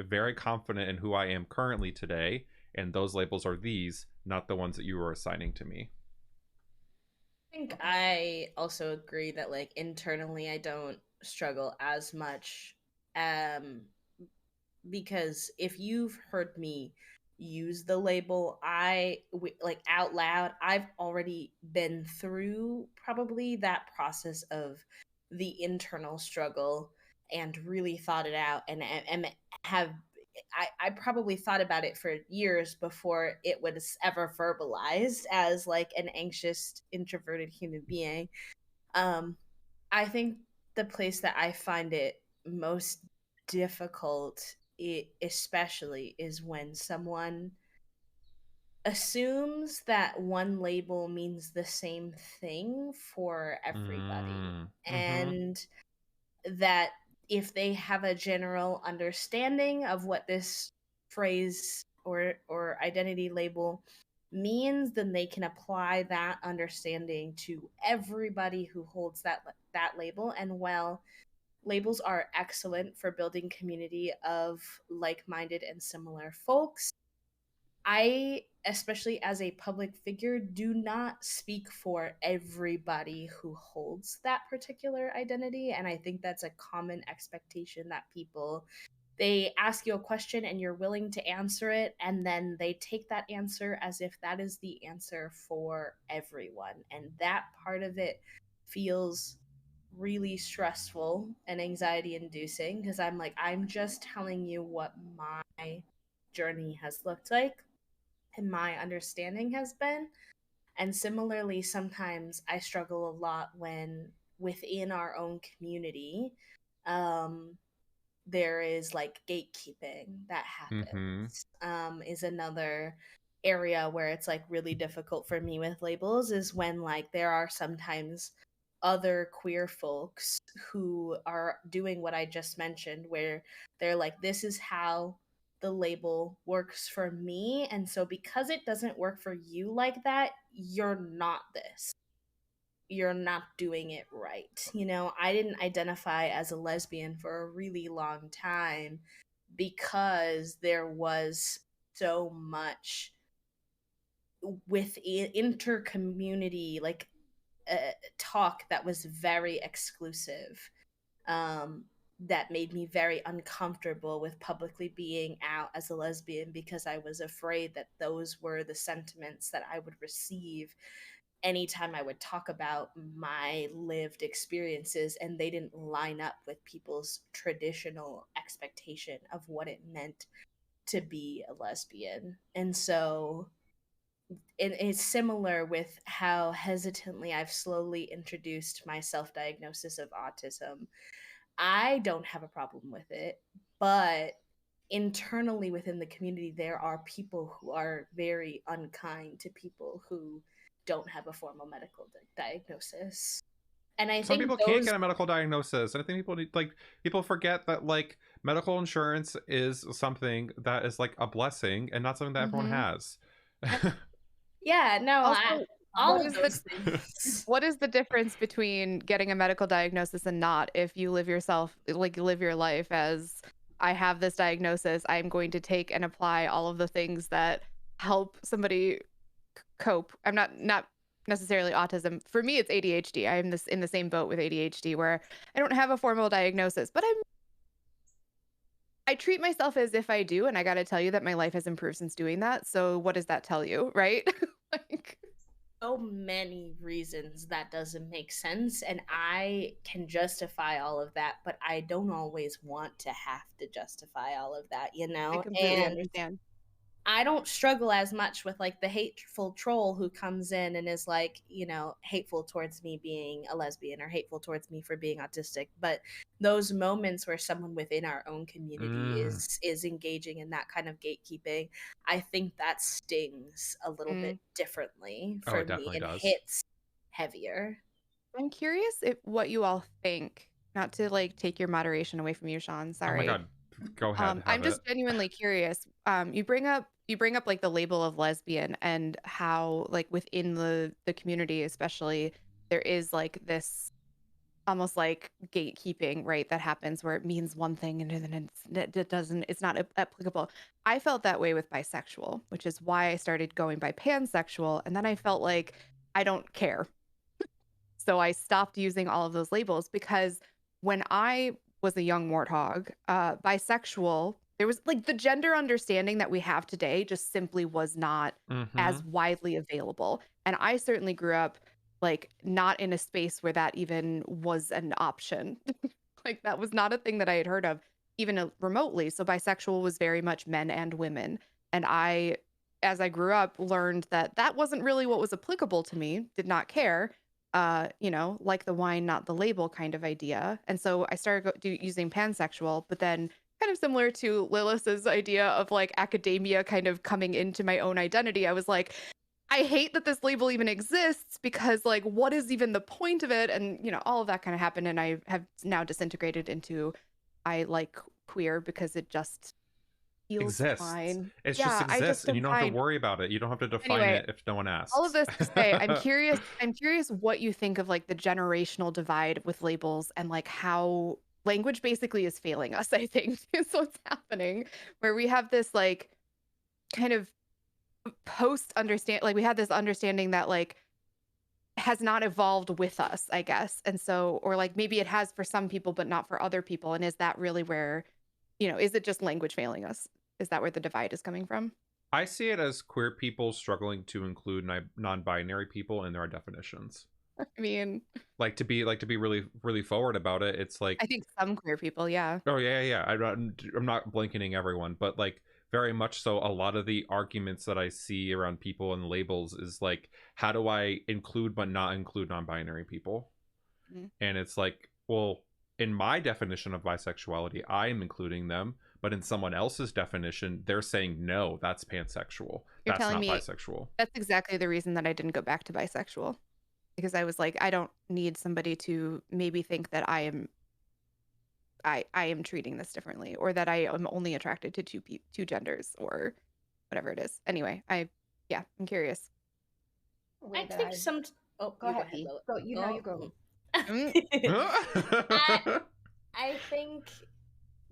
very confident in who I am currently today, and those labels are these, not the ones that you were assigning to me. I think I also agree that like internally I don't struggle as much, because if you've heard me use the label like out loud, I've already been through probably that process of the internal struggle and really thought it out, and have I probably thought about it for years before it was ever verbalized as like an anxious introverted human being. I think the place that I find it most difficult, especially, is when someone assumes that one label means the same thing for everybody. And that if they have a general understanding of what this phrase or identity label means, then they can apply that understanding to everybody who holds that label. And while labels are excellent for building community of like-minded and similar folks, I, especially as a public figure, do not speak for everybody who holds that particular identity. And I think that's a common expectation that people, they ask you a question and you're willing to answer it, and then they take that answer as if that is the answer for everyone. And that part of it feels really stressful and anxiety inducing because I'm like, I'm just telling you what my journey has looked like and my understanding has been. And similarly, sometimes I struggle a lot when within our own community, um, there is like gatekeeping that Mm-hmm. happens. Is another area where it's like really difficult for me with labels is when like there are sometimes other queer folks who are doing what I just mentioned, where they're like, this is how the label works for me. And so because it doesn't work for you like that, you're not this. You're not doing it right. You know, I didn't identify as a lesbian for a really long time because there was so much within inter-community like talk that was very exclusive, um, that made me very uncomfortable with publicly being out as a lesbian because I was afraid that those were the sentiments that I would receive anytime I would talk about my lived experiences, and they didn't line up with people's traditional expectation of what it meant to be a lesbian. And so it's similar with how hesitantly I've slowly introduced my self diagnosis of autism. I don't have a problem with it, but internally within the community, there are people who are very unkind to people who don't have a formal medical diagnosis. And I Some think people can't get a medical diagnosis, and I think people need, like, people forget that like medical insurance is something that is like a blessing and not something that everyone has. Yeah, no, Also, all what of is those the things. what is the difference between getting a medical diagnosis and not? If you live yourself, like live your life as, I have this diagnosis, I'm going to take and apply all of the things that help somebody cope. I'm not necessarily autism. For me, it's ADHD. I'm this in the same boat with ADHD where I don't have a formal diagnosis, but I treat myself as if I do, and I got to tell you that my life has improved since doing that. So what does that tell you, right? Like, So many reasons that doesn't make sense, and I can justify all of that, but I don't always want to have to justify all of that, you I know? completely And understand. I don't struggle as much with like the hateful troll who comes in and is like, you know, hateful towards me being a lesbian or hateful towards me for being autistic. But those moments where someone within our own community is engaging in that kind of gatekeeping, I think that stings a little bit differently Oh, for it me definitely and does. hits heavier. I'm curious if what you all think. Not to like take your moderation away from you, Shawn. Oh my Sorry. god, go ahead, I'm have it. just genuinely curious. You bring up like the label of lesbian and how like within the community, especially, there is like this almost like gatekeeping, right? That happens where it means one thing and then it doesn't. It's not applicable. I felt that way with bisexual, which is why I started going by pansexual, and then I felt like I don't care. So I stopped using all of those labels because when I was a young warthog, bisexual, there was like the gender understanding that we have today just simply was not as widely available. And I certainly grew up like not in a space where that even was an option. Like that was not a thing that I had heard of even remotely. So bisexual was very much men and women. And I, as I grew up, learned that that wasn't really what was applicable to me, did not care, like the wine, not the label kind of idea. And so I started using pansexual, but then kind of similar to Lilas's idea of like academia kind of coming into my own identity, I was like, I hate that this label even exists because like, what is even the point of it? And, all of that kind of happened. And I have now disintegrated into, I like queer because it just feels Exists. fine. It just Yeah, I exists, just and you am don't have to fine. worry about it. You don't have to define Anyway, it if no one all of asks. this to say, I'm curious what you think of like the generational divide with labels and like how language basically is failing us, I think is what's happening, where we have this like kind of post understand, like we have this understanding that like has not evolved with us, I guess. And so, or like maybe it has for some people, but not for other people. And is that really where, is it just language failing us? Is that where the divide is coming from? I see it as queer people struggling to include non-binary people in their definitions. I mean, like to be really really forward about it. It's like, I think some queer people, yeah. oh yeah. I'm not blanketing everyone, but like very much so. A lot of the arguments that I see around people and labels is like, how do I include but not include non-binary people? Mhm. And it's like, well, in my definition of bisexuality, I am including them, but in someone else's definition, they're saying no, that's pansexual. You're That's telling not me bisexual. that's exactly the reason that I didn't go back to bisexual, because I was like, I don't need somebody to maybe think that I am treating this differently, or that I am only attracted to two genders, or whatever it is. Anyway, I'm curious. I Way that think I some. Oh, go you go ahead, ahead, B. Lilith. Go. You know you go. Mm, I, I think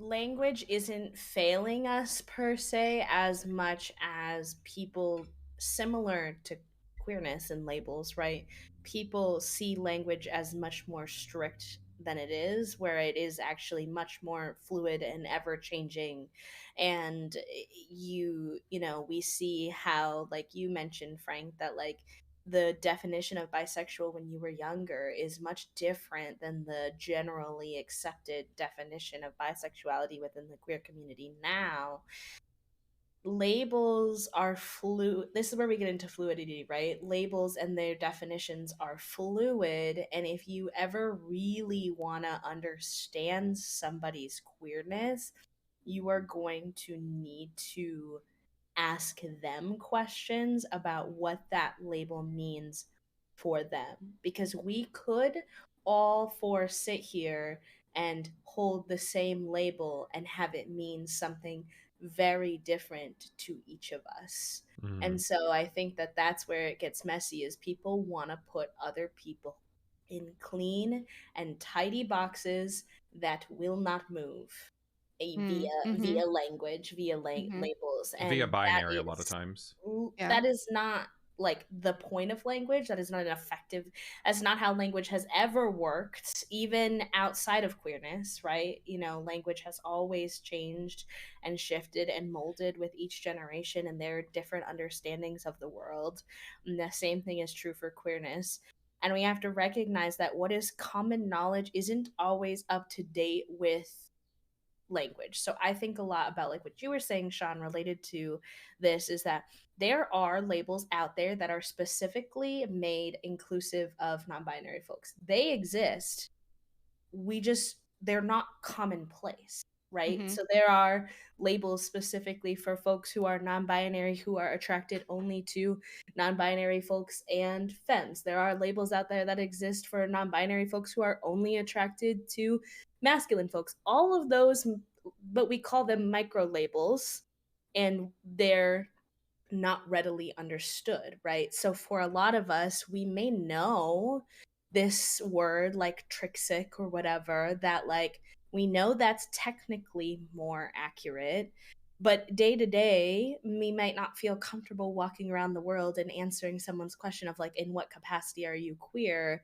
language isn't failing us per se as much as people similar to queerness and labels, right? People see language as much more strict than it is, where it is actually much more fluid and ever changing. And you know, we see how, like you mentioned, Frank, that like the definition of bisexual when you were younger is much different than the generally accepted definition of bisexuality within the queer community now. Labels are fluid. This is where we get into fluidity, right? Labels and their definitions are fluid. And if you ever really want to understand somebody's queerness, you are going to need to ask them questions about what that label means for them, because we could all four sit here and hold the same label and have it mean something very different to each of us. And so I think that that's where it gets messy, is people want to put other people in clean and tidy boxes that will not move mm, via language, via mhm. labels, Via and binary a lot of times. Yeah. that is not like the point of language. That is not an effective. That's not how language has ever worked, even outside of queerness, right? You know, language has always changed and shifted and molded with each generation, and there are different understandings of the world. And the same thing is true for queerness. And we have to recognize that what is common knowledge isn't always up to date with language. So I think a lot about like what you were saying, Shawn, related to this, is that there are labels out there that are specifically made inclusive of non-binary folks. They exist. They're not commonplace, right? Mhm. So there are labels specifically for folks who are non-binary, who are attracted only to non-binary folks and femmes. There are labels out there that exist for non-binary folks who are only attracted to masculine folks. All of those, but we call them micro labels, and they're not readily understood, right? So for a lot of us, we may know this word like trixic or whatever, that like we know that's technically more accurate, but day to day we might not feel comfortable walking around the world and answering someone's question of like, in what capacity are you queer,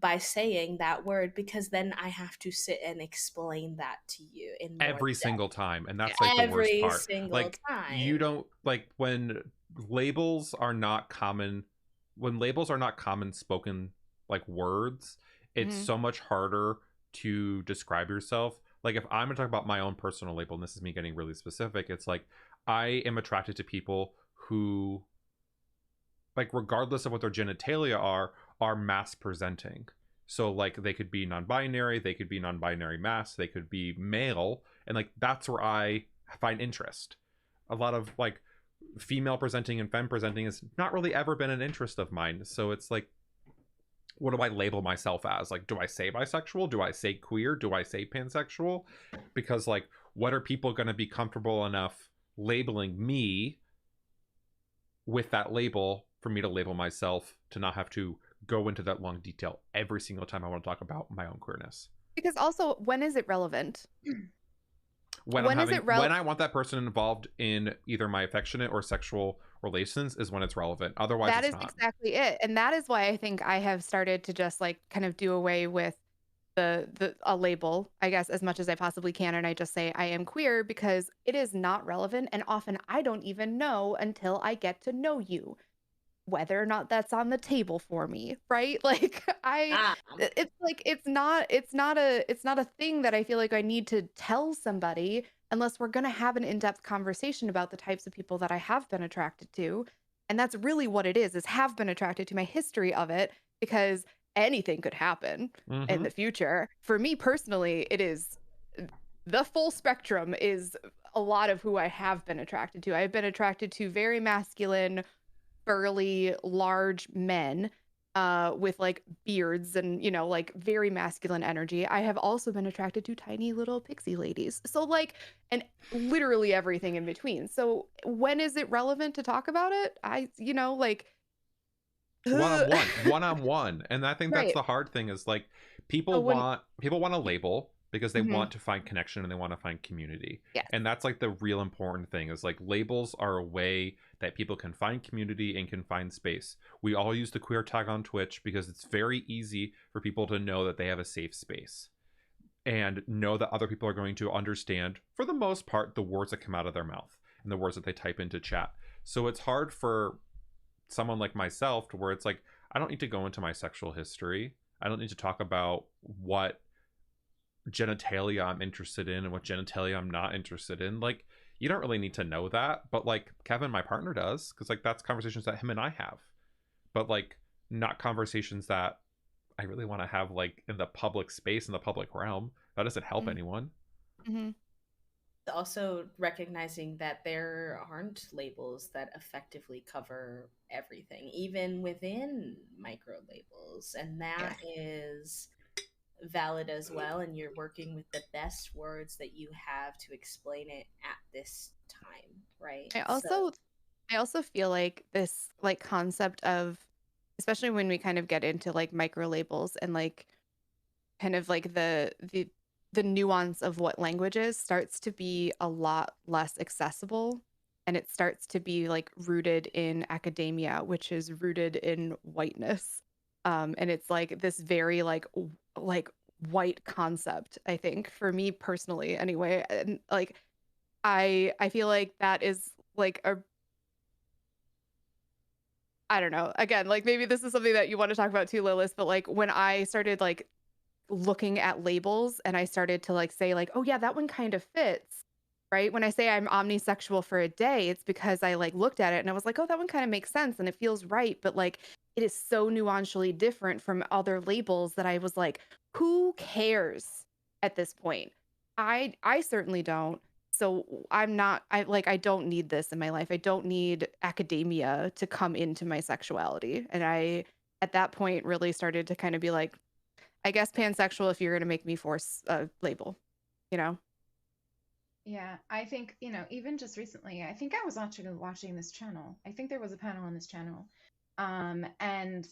by saying that word, because then I have to sit and explain that to you in more Every depth single time, and that's like the worst every part. single Like, you time. don't like when labels are not common, when labels are not common spoken like words, it's Mhm. so much harder to describe yourself. Like, if I'm gonna talk about my own personal label, and this is me getting really specific, it's like I am attracted to people who, like, regardless of what their genitalia are mass presenting. So like they could be non-binary, they could be non-binary mass, they could be male, and like that's where I find interest. A lot of like female presenting and femme presenting has not really ever been an interest of mine. So it's like, what do I label myself as? Like, do I say bisexual? Do I say queer? Do I say pansexual? Because like, what are people going to be comfortable enough labeling me with that label for me to label myself, to not have to go into that long detail every single time I want to talk about my own queerness? Because also, when is it relevant? When When is it when I want that person involved in either my affectionate or sexual relations is when it's relevant. Otherwise That it's is not. exactly it. And that is why I think I have started to just like kind of do away with the a label, I guess, as much as I possibly can. And I just say I am queer, because it is not relevant. And often I don't even know until I get to know you. whether or not that's on the table for me, right? Like Ah, it's like it's not a thing that I feel like I need to tell somebody unless we're going to have an in-depth conversation about the types of people that I have been attracted to. And that's really what it is have been attracted to, my history of it, because anything could happen in the future. For me personally, it is the full spectrum is a lot of who I have been attracted to. I've been attracted to very masculine, burly, large men with like beards and, like very masculine energy. I have also been attracted to tiny little pixie ladies. So like, and literally everything in between. So when is it relevant to talk about it? Like one-on-one. And I think that's right. the hard thing is like So people when want a label because they Mhm. want to find connection and they want to find community. Yes. And that's like the real important thing is like labels are a way that people can find community and can find space. We all use the queer tag on Twitch because it's very easy for people to know that they have a safe space and know that other people are going to understand, for the most part, the words that come out of their mouth and the words that they type into chat. So it's hard for someone like myself to where it's like, I don't need to go into my sexual history. I don't need to talk about what genitalia I'm interested in and what genitalia I'm not interested in. Like, you don't really need to know that, but like Kevin, my partner, does, because like that's conversations that him and I have, but like not conversations that I really want to have like in the public space, in the public realm. That doesn't help Mhm. anyone. Mhm. also recognizing that there aren't labels that effectively cover everything, even within micro labels, and that is valid as well. And you're working with the best words that you have to explain it at this time, right? I So also I also feel like this like concept of, especially when we kind of get into like micro labels and like kind of like the nuance of what language is, starts to be a lot less accessible, and it starts to be like rooted in academia, which is rooted in whiteness. And it's like this very like white concept, I think, for me personally anyway. And like I feel like that is like a, I don't know. Again, like maybe this is something that you want to talk about too, Lilis, but like when I started like looking at labels and I started to like say like, oh yeah, that one kind of fits. Right? When I say I'm omnisexual for a day, it's because I like looked at it and I was like, oh, that one kind of makes sense and it feels right. But like it is so nuancely different from other labels that I was like, who cares at this point? I certainly don't. So I don't need this in my life. I don't need academia to come into my sexuality. And I at that point really started to kind of be like, I guess pansexual if you're going to make me force a label, you know? Yeah, I think, even just recently, I think I was actually watching this channel. I think there was a panel on this channel. And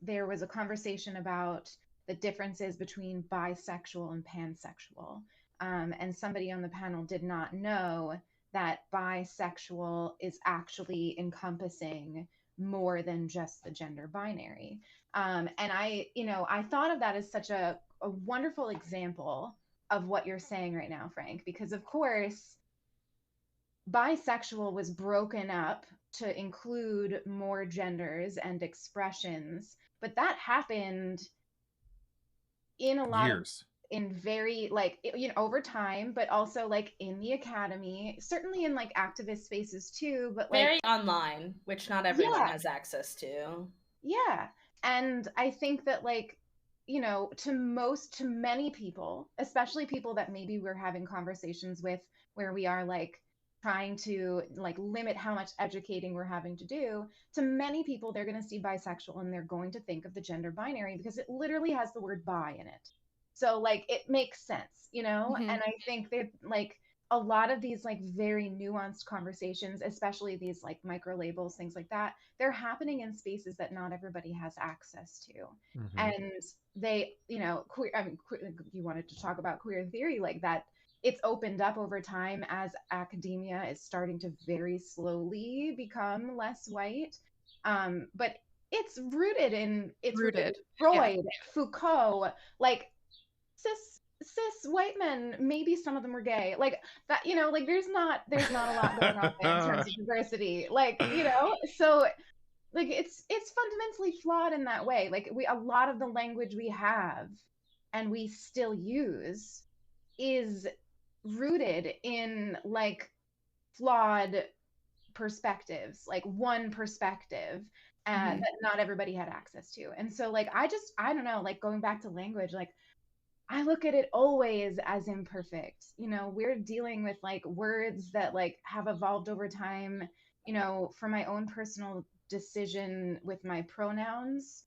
there was a conversation about the differences between bisexual and pansexual. And somebody on the panel did not know that bisexual is actually encompassing more than just the gender binary. And I thought of that as such a wonderful example of what you're saying right now, Frank, because of course, bisexual was broken up to include more genders and expressions, but that happened in a lot of Years. in very like over time, but also like in the academy, certainly in like activist spaces too, but like very online, which not everyone yeah, has access to. yeah. And I think that like to many people, especially people that maybe we're having conversations with where we are like trying to like limit how much educating we're having to do, to many people they're going to see bisexual and they're going to think of the gender binary because it literally has the word bi in it. So like it makes sense, Mhm. and I think that like a lot of these like very nuanced conversations, especially these like micro labels, things like that, they're happening in spaces that not everybody has access to. Mm-hmm. And they, queer, I mean, you wanted to talk about queer theory like that. It's opened up over time as academia is starting to very slowly become less white. But it's rooted in Rooted. Yeah. Freud, Foucault, like cis white men, maybe some of them were gay, like that, like there's not a lot going on there in terms of diversity, like so like it's fundamentally flawed in that way. Like a lot of the language we have and we still use is rooted in like flawed perspectives, like one perspective that not everybody had access to. And so like I don't know, like going back to language, like I look at it always as imperfect. You know, we're dealing with like words that like have evolved over time. You know, for my own personal decision with my pronouns,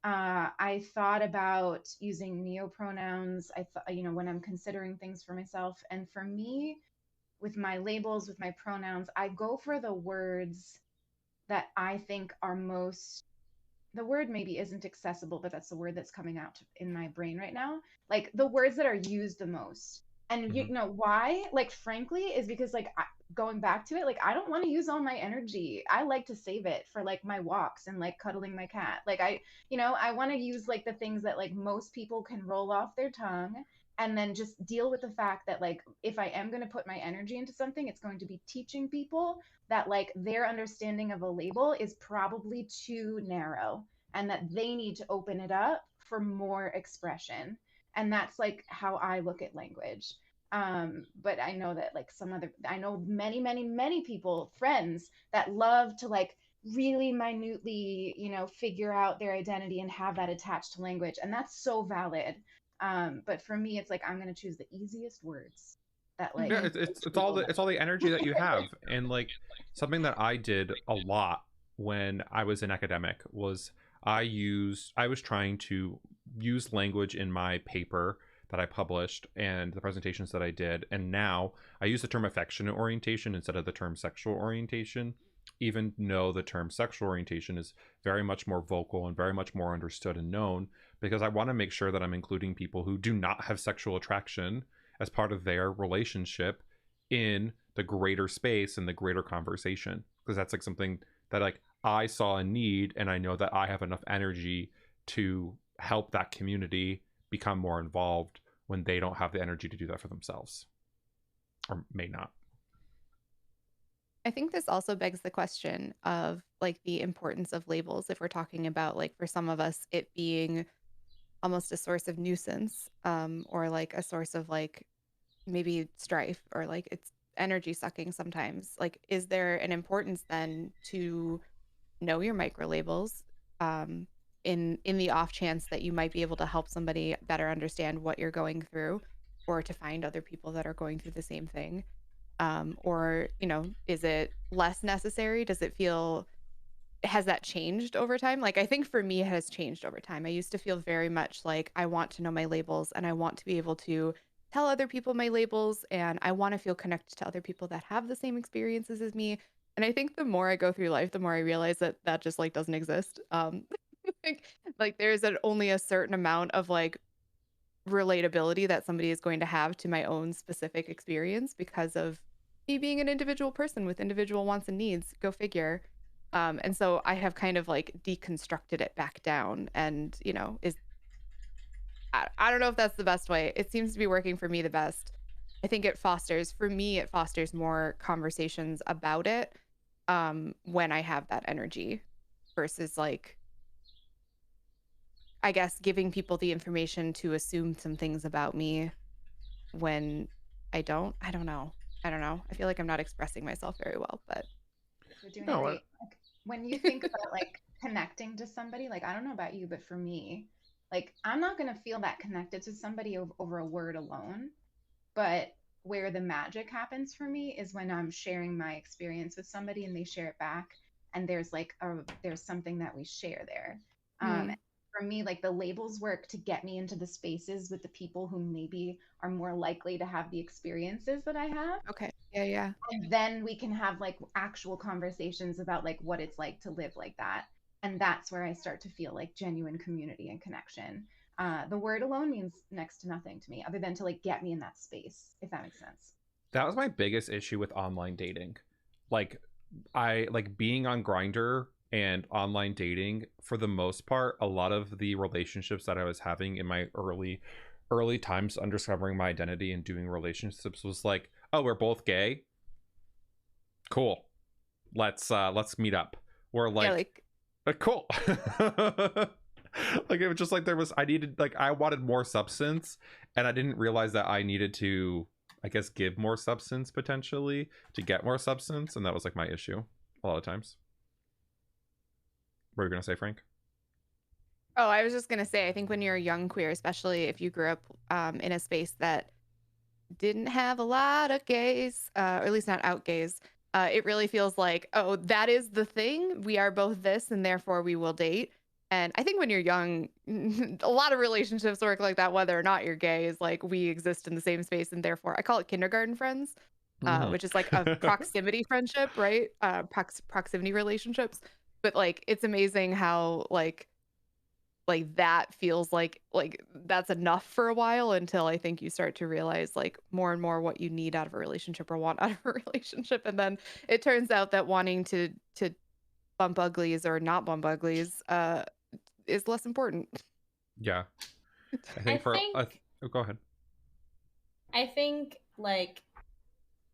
I thought about using neopronouns. I thought, you know, when I'm considering things for myself, and for me, with my labels, with my pronouns, I go for the words that I think are most, the word maybe isn't accessible, but that's the word that's coming out in my brain right now. Like the words that are used the most. And you know why? Like, frankly, is because like going back to it, like I don't want to use all my energy. I like to save it for like my walks and like cuddling my cat. Like you know, I want to use like the things that like most people can roll off their tongue, and then just deal with the fact that like if I am going to put my energy into something, it's going to be teaching people that like their understanding of a label is probably too narrow and that they need to open it up for more expression. And that's like how I look at language. But I know that like I know many people, friends that love to like really minutely, you know, figure out their identity and have that attached to language. And that's so valid. But for me, it's like, I'm going to choose the easiest words that like, Yeah, it's all the energy that you have. And like something that I did a lot when I was in academic was I was trying to use language in my paper that I published and the presentations that I did, and now I use the term affectionate orientation instead of the term sexual orientation, even though the term sexual orientation is very much more vocal and very much more understood and known, because I want to make sure that I'm including people who do not have sexual attraction as part of their relationship in the greater space and the greater conversation, because that's like something that like I saw a need, and I know that I have enough energy to help that community become more involved when they don't have the energy to do that for themselves, or may not. I think this also begs the question of like the importance of labels, if we're talking about like for some of us it being almost a source of nuisance, or like a source of like maybe strife, or like it's energy sucking sometimes. Like, is there an importance then to know your micro labels, in the off chance that you might be able to help somebody better understand what you're going through, or to find other people that are going through the same thing? Or, you know, is it less necessary? Does it feel, has that changed over time? Like, I think for me, it has changed over time. I used to feel very much like I want to know my labels and I want to be able to tell other people my labels, and I want to feel connected to other people that have the same experiences as me. And I think the more I go through life, the more I realize that that just like doesn't exist. Like there's only a certain amount of like relatability that somebody is going to have to my own specific experience because of me being an individual person with individual wants and needs. Go figure. And so I have kind of like deconstructed it back down, and you know, I don't know if that's the best way. It seems to be working for me the best. I think it fosters more conversations about it, when I have that energy, versus like, I guess, giving people the information to assume some things about me when I don't. I don't know. I feel like I'm not expressing myself very well, but you're doing No, great. Like, when you think about like connecting to somebody, like I don't know about you, but for me, like I'm not going to feel that connected to somebody over a word alone. But where the magic happens for me is when I'm sharing my experience with somebody and they share it back, and there's like there's something that we share there. For me, like the labels work to get me into the spaces with the people who maybe are more likely to have the experiences that I have. okay. Yeah. And then we can have like actual conversations about like what it's like to live like that. And that's where I start to feel like genuine community and connection. The word alone means next to nothing to me, other than to like get me in that space, if that makes sense. that was my biggest issue with online dating. Like I like being on Grindr and online dating. For the most part, a lot of the relationships that I was having in my early times undiscovering my identity and doing relationships was like, oh, we're both gay, cool, let's meet up. Or like, Yeah, like Cool. Like, it was just like I needed, like, I wanted more substance, and I didn't realize that I needed to, I guess, give more substance potentially to get more substance, and that was like my issue a lot of times. What were you gonna say, Frank? Oh, I was just gonna say, I think when you're a young queer, especially if you grew up in a space that didn't have a lot of gays, or at least not out gays, it really feels like, oh, that is the thing. We are both this, and therefore we will date. And I think when you're young, a lot of relationships work like that, whether or not you're gay, is like we exist in the same space, and therefore I call it kindergarten friends, which is like a proximity friendship, right? Proximity relationships. But like, it's amazing how like that feels like that's enough for a while until I think you start to realize like more and more what you need out of a relationship or want out of a relationship. And then it turns out that wanting to bump uglies or not bump uglies is less important. Yeah. I I think think oh, go ahead. I think like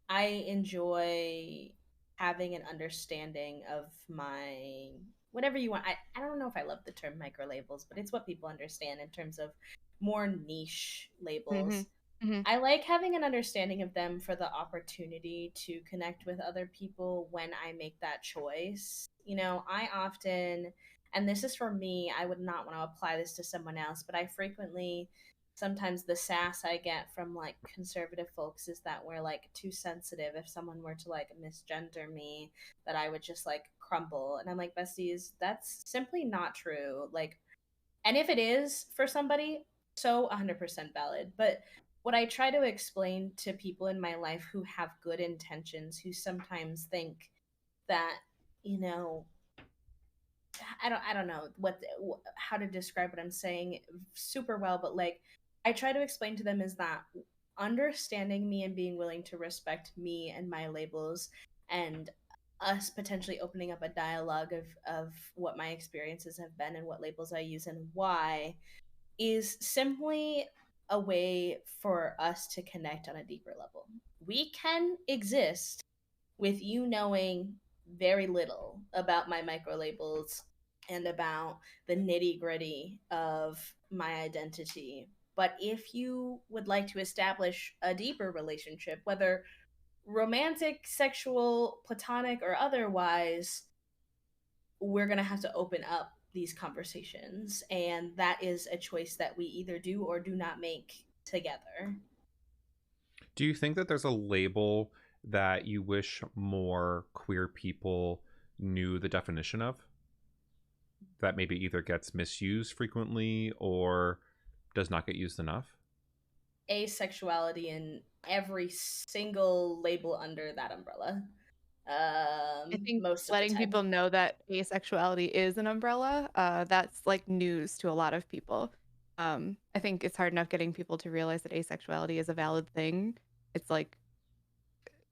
I enjoy having an understanding of my whatever you want. I don't know if I love the term micro labels, but it's what people understand in terms of more niche Mm-hmm. labels. Mm-hmm. I like having an understanding of them for the opportunity to connect with other people when I make that choice. You know, I often, and this is for me, I would not want to apply this to someone else, but I frequently, sometimes the sass I get from like conservative folks is that we're like too sensitive. If someone were to like misgender me, that I would just like crumble. And I'm like, besties, that's simply not true. Like, and if it is for somebody, so 100% valid. But what I try to explain to people in my life who have good intentions, who sometimes think that, you know, I don't know how to describe what I'm saying super well, but like I try to explain to them is that understanding me and being willing to respect me and my labels and us potentially opening up a dialogue of what my experiences have been and what labels I use and why is simply a way for us to connect on a deeper level. We can exist with you knowing very little about my micro labels and about the nitty gritty of my identity. But if you would like to establish a deeper relationship, whether romantic, sexual, platonic, or otherwise, we're going to have to open up these conversations. And that is a choice that we either do or do not make together. Do you think that there's a label that you wish more queer people knew the definition of, that maybe either gets misused frequently or does not get used enough? Asexuality in every single label under that umbrella. I think Most of the letting time. people know that asexuality is an umbrella, that's like news to a lot of people. I think it's hard enough getting people to realize that asexuality is a valid thing. It's like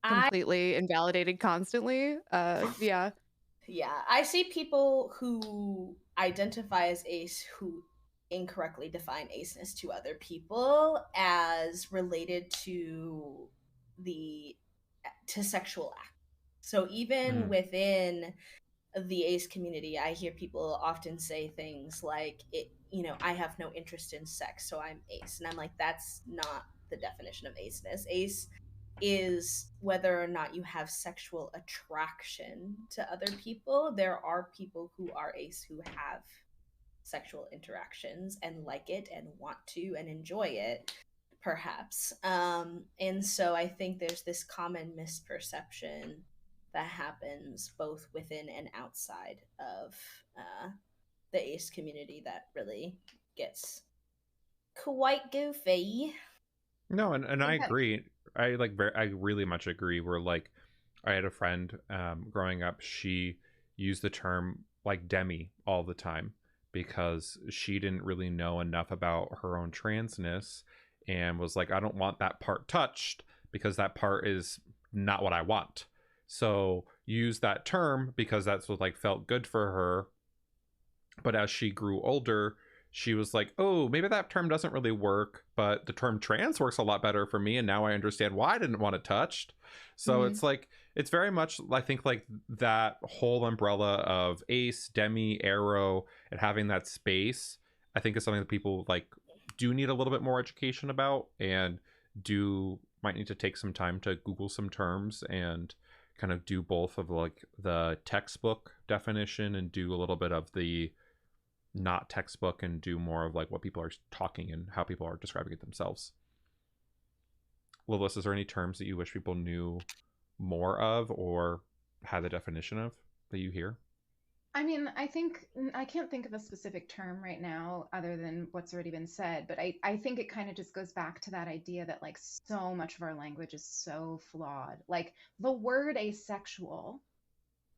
I completely invalidated constantly. Yeah. Yeah, I see people who identify as ace who incorrectly define aceness to other people as related to the to sexual act. So even Mm. within the ace community, I hear people often say things like it, you know, I have no interest in sex, so I'm ace. And I'm like, that's not the definition of aceness. Ace is whether or not you have sexual attraction to other people. There are people who are ace who have sexual interactions and like it and want to and enjoy it, perhaps. And so I think there's this common misperception that happens both within and outside of the ace community that really gets quite goofy. No, and I I think that agree. I really much agree. Where like I had a friend growing up, she used the term like demi all the time because she didn't really know enough about her own transness and was like, I don't want that part touched because that part is not what I want. So use that term because that's what like felt good for her. But as she grew older, she was like, oh, maybe that term doesn't really work, but the term trans works a lot better for me. And now I understand why I didn't want it touched. So Mhm. it's like, it's very much, I think, like that whole umbrella of ace, demi, arrow, and having that space, I think is something that people like do need a little bit more education about, and might need to take some time to Google some terms and kind of do both of like the textbook definition and do a little bit of the not textbook and do more of like what people are talking and how people are describing it themselves. Lilas, is there any terms that you wish people knew more of or had the definition of that you hear? I mean, I can't think of a specific term right now other than what's already been said, but I think it kind of just goes back to that idea that like so much of our language is so flawed. Like the word asexual,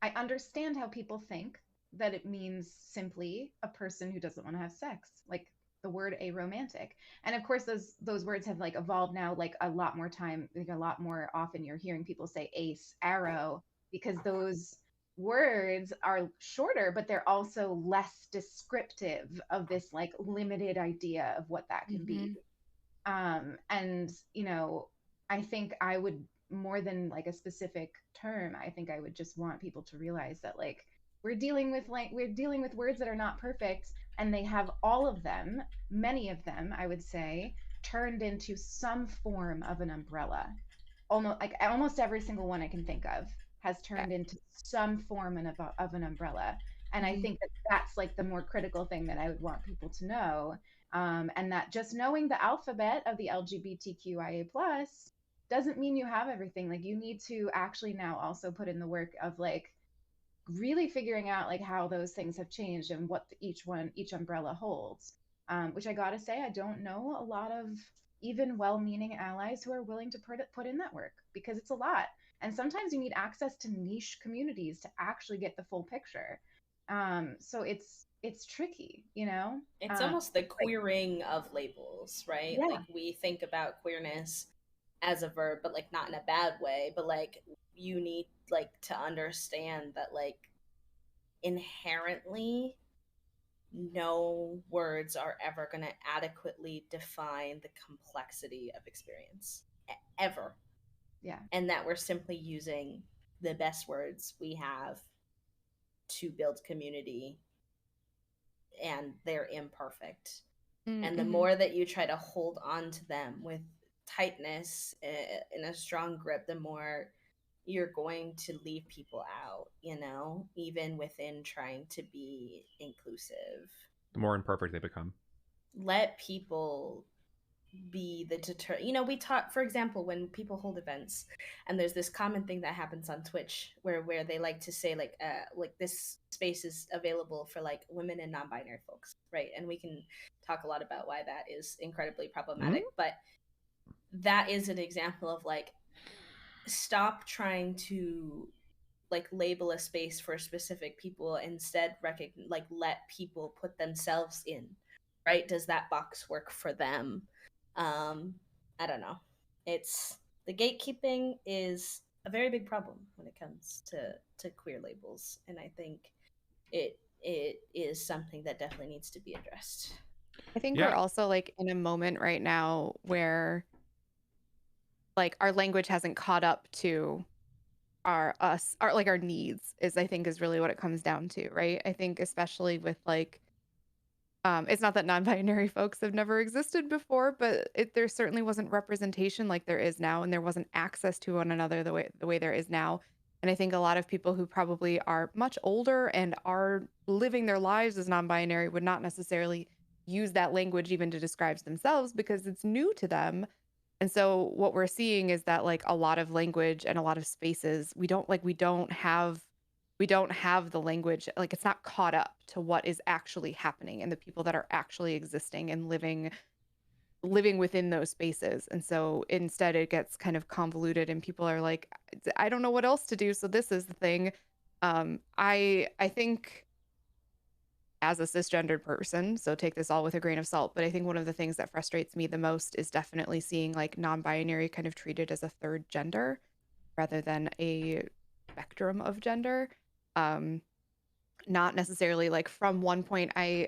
I understand how people think that it means simply a person who doesn't want to have sex, like the word aromantic. And of course those words have like evolved now, like a lot more time, like a lot more often you're hearing people say ace, arrow, because those words are shorter, but they're also less descriptive of this like limited idea of what that can be. And you know, I think I would, more than like a specific term, I think I would just want people to realize that like we're dealing with words that are not perfect, and they have all of them, many of them, I would say, turned into some form of an umbrella. Almost every single one I can think of has turned into some form of an umbrella. And I think that that's like the more critical thing that I would want people to know. And that just knowing the alphabet of the LGBTQIA plus doesn't mean you have everything. Like you need to actually now also put in the work of like really figuring out like how those things have changed and what each umbrella holds. Which I gotta say, I don't know a lot of even well-meaning allies who are willing to put in that work, because it's a lot. And sometimes you need access to niche communities to actually get the full picture. So it's tricky, you know? It's almost the queering of labels, right? Yeah. Like we think about queerness as a verb, but like not in a bad way, but like you need like to understand that like inherently no words are ever going to adequately define the complexity of experience ever. Yeah. And that we're simply using the best words we have to build community, and they're imperfect. And the more that you try to hold on to them with tightness in a strong grip, the more you're going to leave people out, you know, even within trying to be inclusive. The more imperfect they become. Let people be the deter. You know, we talk, for example, when people hold events, and there's this common thing that happens on Twitch where they like to say like this space is available for like women and non-binary folks, right? And we can talk a lot about why that is incredibly problematic, but that is an example of like, stop trying to like label a space for specific people, instead like let people put themselves in, right? Does that box work for them? I don't know. It's the gatekeeping is a very big problem when it comes to queer labels, and I think it is something that definitely needs to be addressed. I think we're also like in a moment right now where like our language hasn't caught up to our needs, is I think is really what it comes down to, right? I think especially with like it's not that non-binary folks have never existed before, but there certainly wasn't representation like there is now, and there wasn't access to one another the way there is now. And I think a lot of people who probably are much older and are living their lives as non-binary would not necessarily use that language even to describe themselves because it's new to them. And so what we're seeing is that like a lot of language and a lot of spaces, we don't have the language, like it's not caught up to what is actually happening and the people that are actually existing and living within those spaces. And so instead it gets kind of convoluted and people are like, I don't know what else to do, so this is the thing. I think as a cisgendered person, so take this all with a grain of salt, but I think one of the things that frustrates me the most is definitely seeing like non-binary kind of treated as a third gender rather than a spectrum of gender. Not necessarily like from one point. I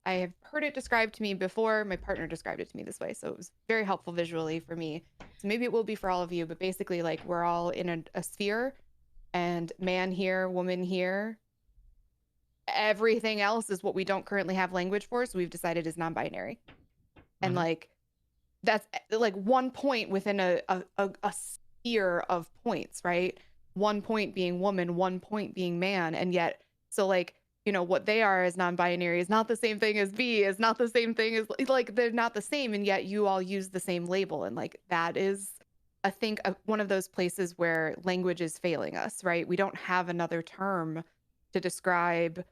have heard it described to me before. My partner described it to me this way, so it was very helpful visually for me. So maybe it will be for all of you, but basically like we're all in a sphere and man here, woman here. Everything else is what we don't currently have language for, so we've decided is non-binary. And like that's like 1 point within a sphere of points, right? 1 point being woman, 1 point being man, and yet so like, you know, what they are as non-binary is not the same thing as B, is not the same thing as, like, they're not the same, and yet you all use the same label. And like that is, I think, one of those places where language is failing us, right? We don't have another term to describe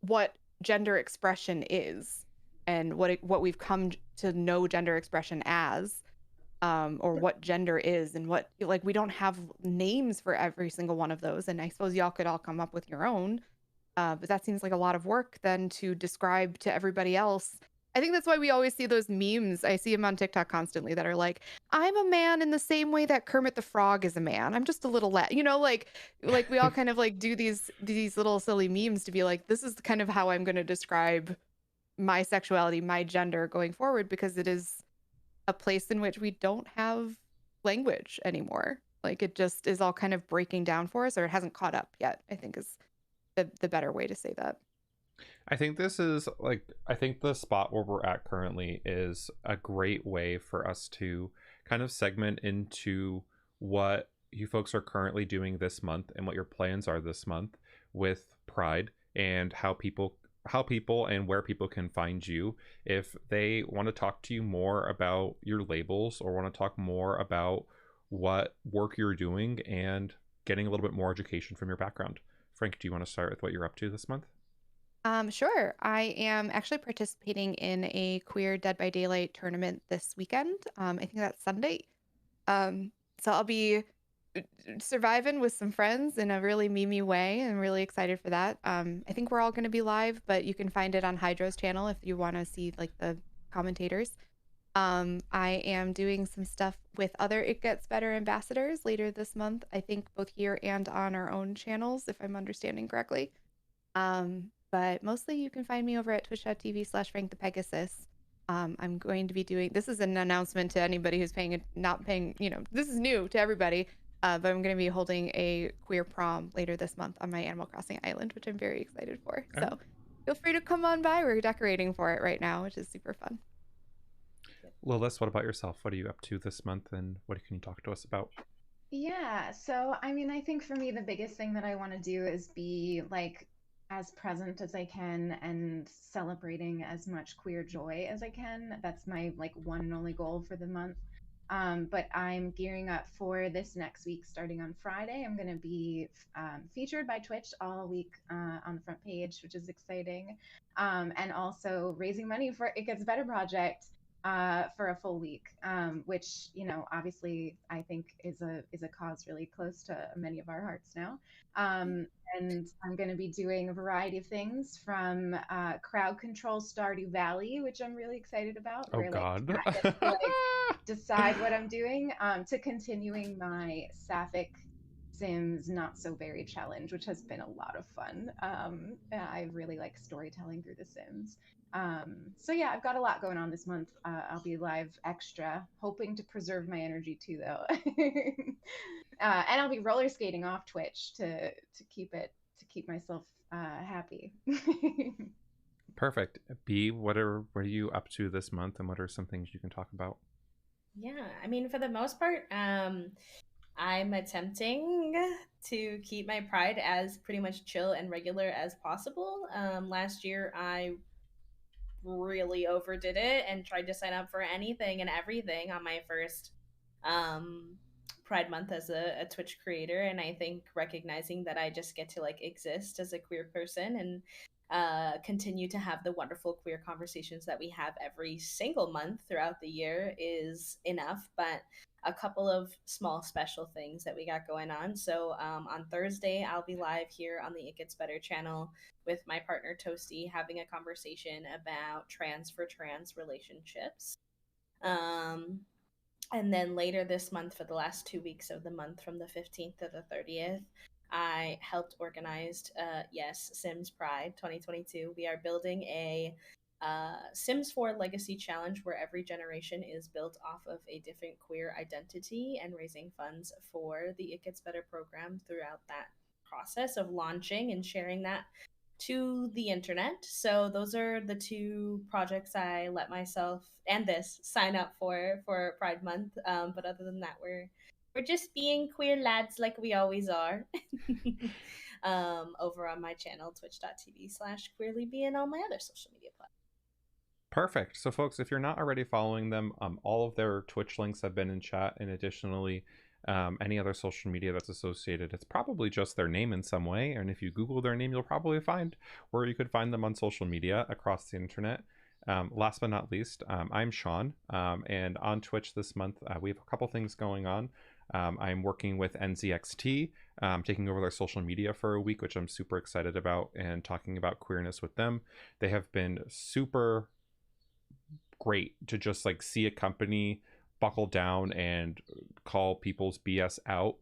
what gender expression is and what we've come to know gender expression as, or what gender is, and what, like, we don't have names for every single one of those. And I suppose y'all could all come up with your own, but that seems like a lot of work then to describe to everybody else. I think that's why we always see those memes. I see them on TikTok constantly that are like, I'm a man in the same way that Kermit the Frog is a man. I'm just a little you know, like we all kind of like do these little silly memes to be like, this is kind of how I'm going to describe my sexuality, my gender going forward, because it is a place in which we don't have language anymore. Like it just is all kind of breaking down for us, or it hasn't caught up yet, I think is the better way to say that. I think this is like, I think the spot where we're at currently is a great way for us to kind of segment into what you folks are currently doing this month and what your plans are this month with Pride, and how people and where people can find you if they want to talk to you more about your labels, or want to talk more about what work you're doing and getting a little bit more education from your background. Frank, do you want to start with what you're up to this month? Sure. I am actually participating in a queer Dead by Daylight tournament this weekend. I think that's Sunday. So I'll be surviving with some friends in a really memey way, and really excited for that. I think we're all going to be live, but you can find it on Hydro's channel if you want to see like the commentators. I am doing some stuff with other It Gets Better ambassadors later this month, I think both here and on our own channels, if I'm understanding correctly. But mostly you can find me over at twitch.tv/FrankthePegasus. I'm going to be doing, this is an announcement to anybody who's not paying, you know, this is new to everybody. But I'm going to be holding a queer prom later this month on my Animal Crossing island, which I'm very excited for. Oh. So feel free to come on by. We're decorating for it right now, which is super fun. Lilas, what about yourself? What are you up to this month, and what can you talk to us about? Yeah, so I mean, I think for me, the biggest thing that I want to do is be like as present as I can and celebrating as much queer joy as I can. That's my like one and only goal for the month. But I'm gearing up for this next week, starting on Friday. I'm going to be featured by Twitch all week on the front page, which is exciting. And also raising money for It Gets Better project for a full week, which, you know, obviously I think is a cause really close to many of our hearts now. And I'm going to be doing a variety of things, from crowd control Stardew Valley, which I'm really excited about. Oh, where, God. Like, I get to, like, decide what I'm doing, to continuing my Sapphic Sims Not So Very challenge, which has been a lot of fun. I really like storytelling through The Sims. So yeah, I've got a lot going on this month. I'll be live extra, hoping to preserve my energy too, though. And I'll be roller skating off Twitch to keep myself happy. Perfect. B, what are you up to this month, and what are some things you can talk about? Yeah, I mean, for the most part, I'm attempting to keep my Pride as pretty much chill and regular as possible. Last year, I really overdid it and tried to sign up for anything and everything on my first Pride month as a Twitch creator. And I think recognizing that I just get to like exist as a queer person and continue to have the wonderful queer conversations that we have every single month throughout the year is enough. But a couple of small special things that we got going on. So on Thursday, I'll be live here on the It Gets Better channel with my partner Toasty, having a conversation about trans relationships. And then later this month, for the last 2 weeks of the month, from the 15th to the 30th, I helped organize, Sims Pride 2022. We are building a Sims 4 Legacy Challenge, where every generation is built off of a different queer identity, and raising funds for the It Gets Better program throughout that process of launching and sharing that to the internet. So those are the two projects I let myself and this sign up for Pride Month. But other than that, we're just being queer lads like we always are. Over on my channel, twitch.tv/QueerlyBee, and all my other social media platforms. Perfect. So folks, if you're not already following them, all of their Twitch links have been in chat, and additionally any other social media that's associated. It's probably just their name in some way, and if you Google their name, you'll probably find where you could find them on social media across the internet. Last but not least, I'm Shawn, and on Twitch this month we have a couple things going on. I'm working with NZXT, taking over their social media for a week, which I'm super excited about, and talking about queerness with them. They have been super great to just like see a company buckle down and call people's BS out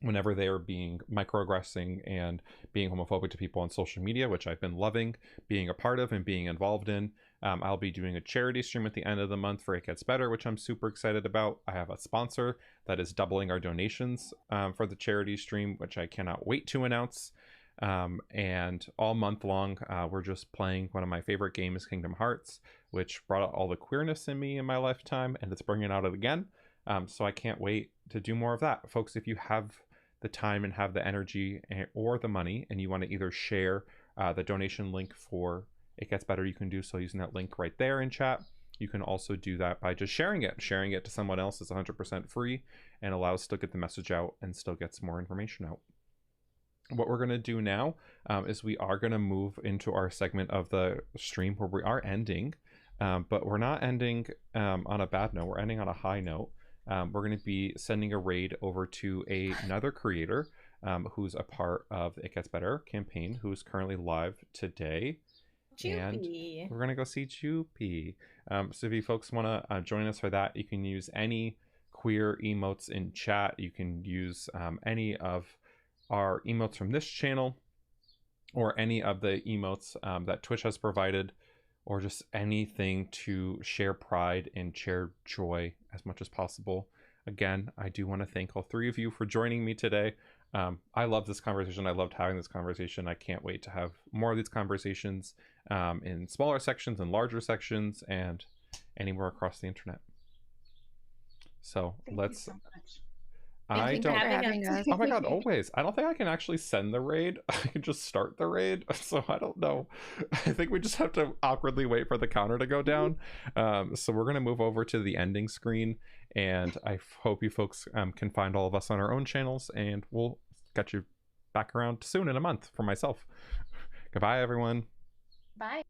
whenever they are being microaggressing and being homophobic to people on social media, which I've been loving being a part of and being involved in. I'll be doing a charity stream at the end of the month for It Gets Better, which I'm super excited about. I have a sponsor that is doubling our donations for the charity stream, which I cannot wait to announce. And all month long, we're just playing one of my favorite games, Kingdom Hearts, which brought out all the queerness in me in my lifetime, and it's bringing out it again. So I can't wait to do more of that. Folks, if you have the time and have the energy or the money, and you want to either share the donation link for It Gets Better, you can do so using that link right there in chat. You can also do that by just sharing it. Sharing it to someone else is 100% free and allows us to get the message out and still get some more information out. What we're going to do now is we are going to move into our segment of the stream where we are ending, but we're not ending on a bad note. We're ending on a high note. We're going to be sending a raid over to another creator who's a part of the It Gets Better campaign, who's currently live today. Joopy. And we're going to go see Joopy. So if you folks want to join us for that, you can use any queer emotes in chat. You can use any of our emotes from this channel, or any of the emotes that Twitch has provided, or just anything to share pride and share joy as much as possible. Again, I do want to thank all three of you for joining me today. I love this conversation. I loved having this conversation. I can't wait to have more of these conversations in smaller sections and larger sections and anywhere across the internet. So let's... Thank you so much. I don't. for having us. Oh my god, always. I don't think I can actually send the raid. I can just start the raid. So I don't know. I think we just have to awkwardly wait for the counter to go down. So we're going to move over to the ending screen. And I hope you folks can find all of us on our own channels. And we'll get you back around soon in a month for myself. Goodbye, everyone. Bye.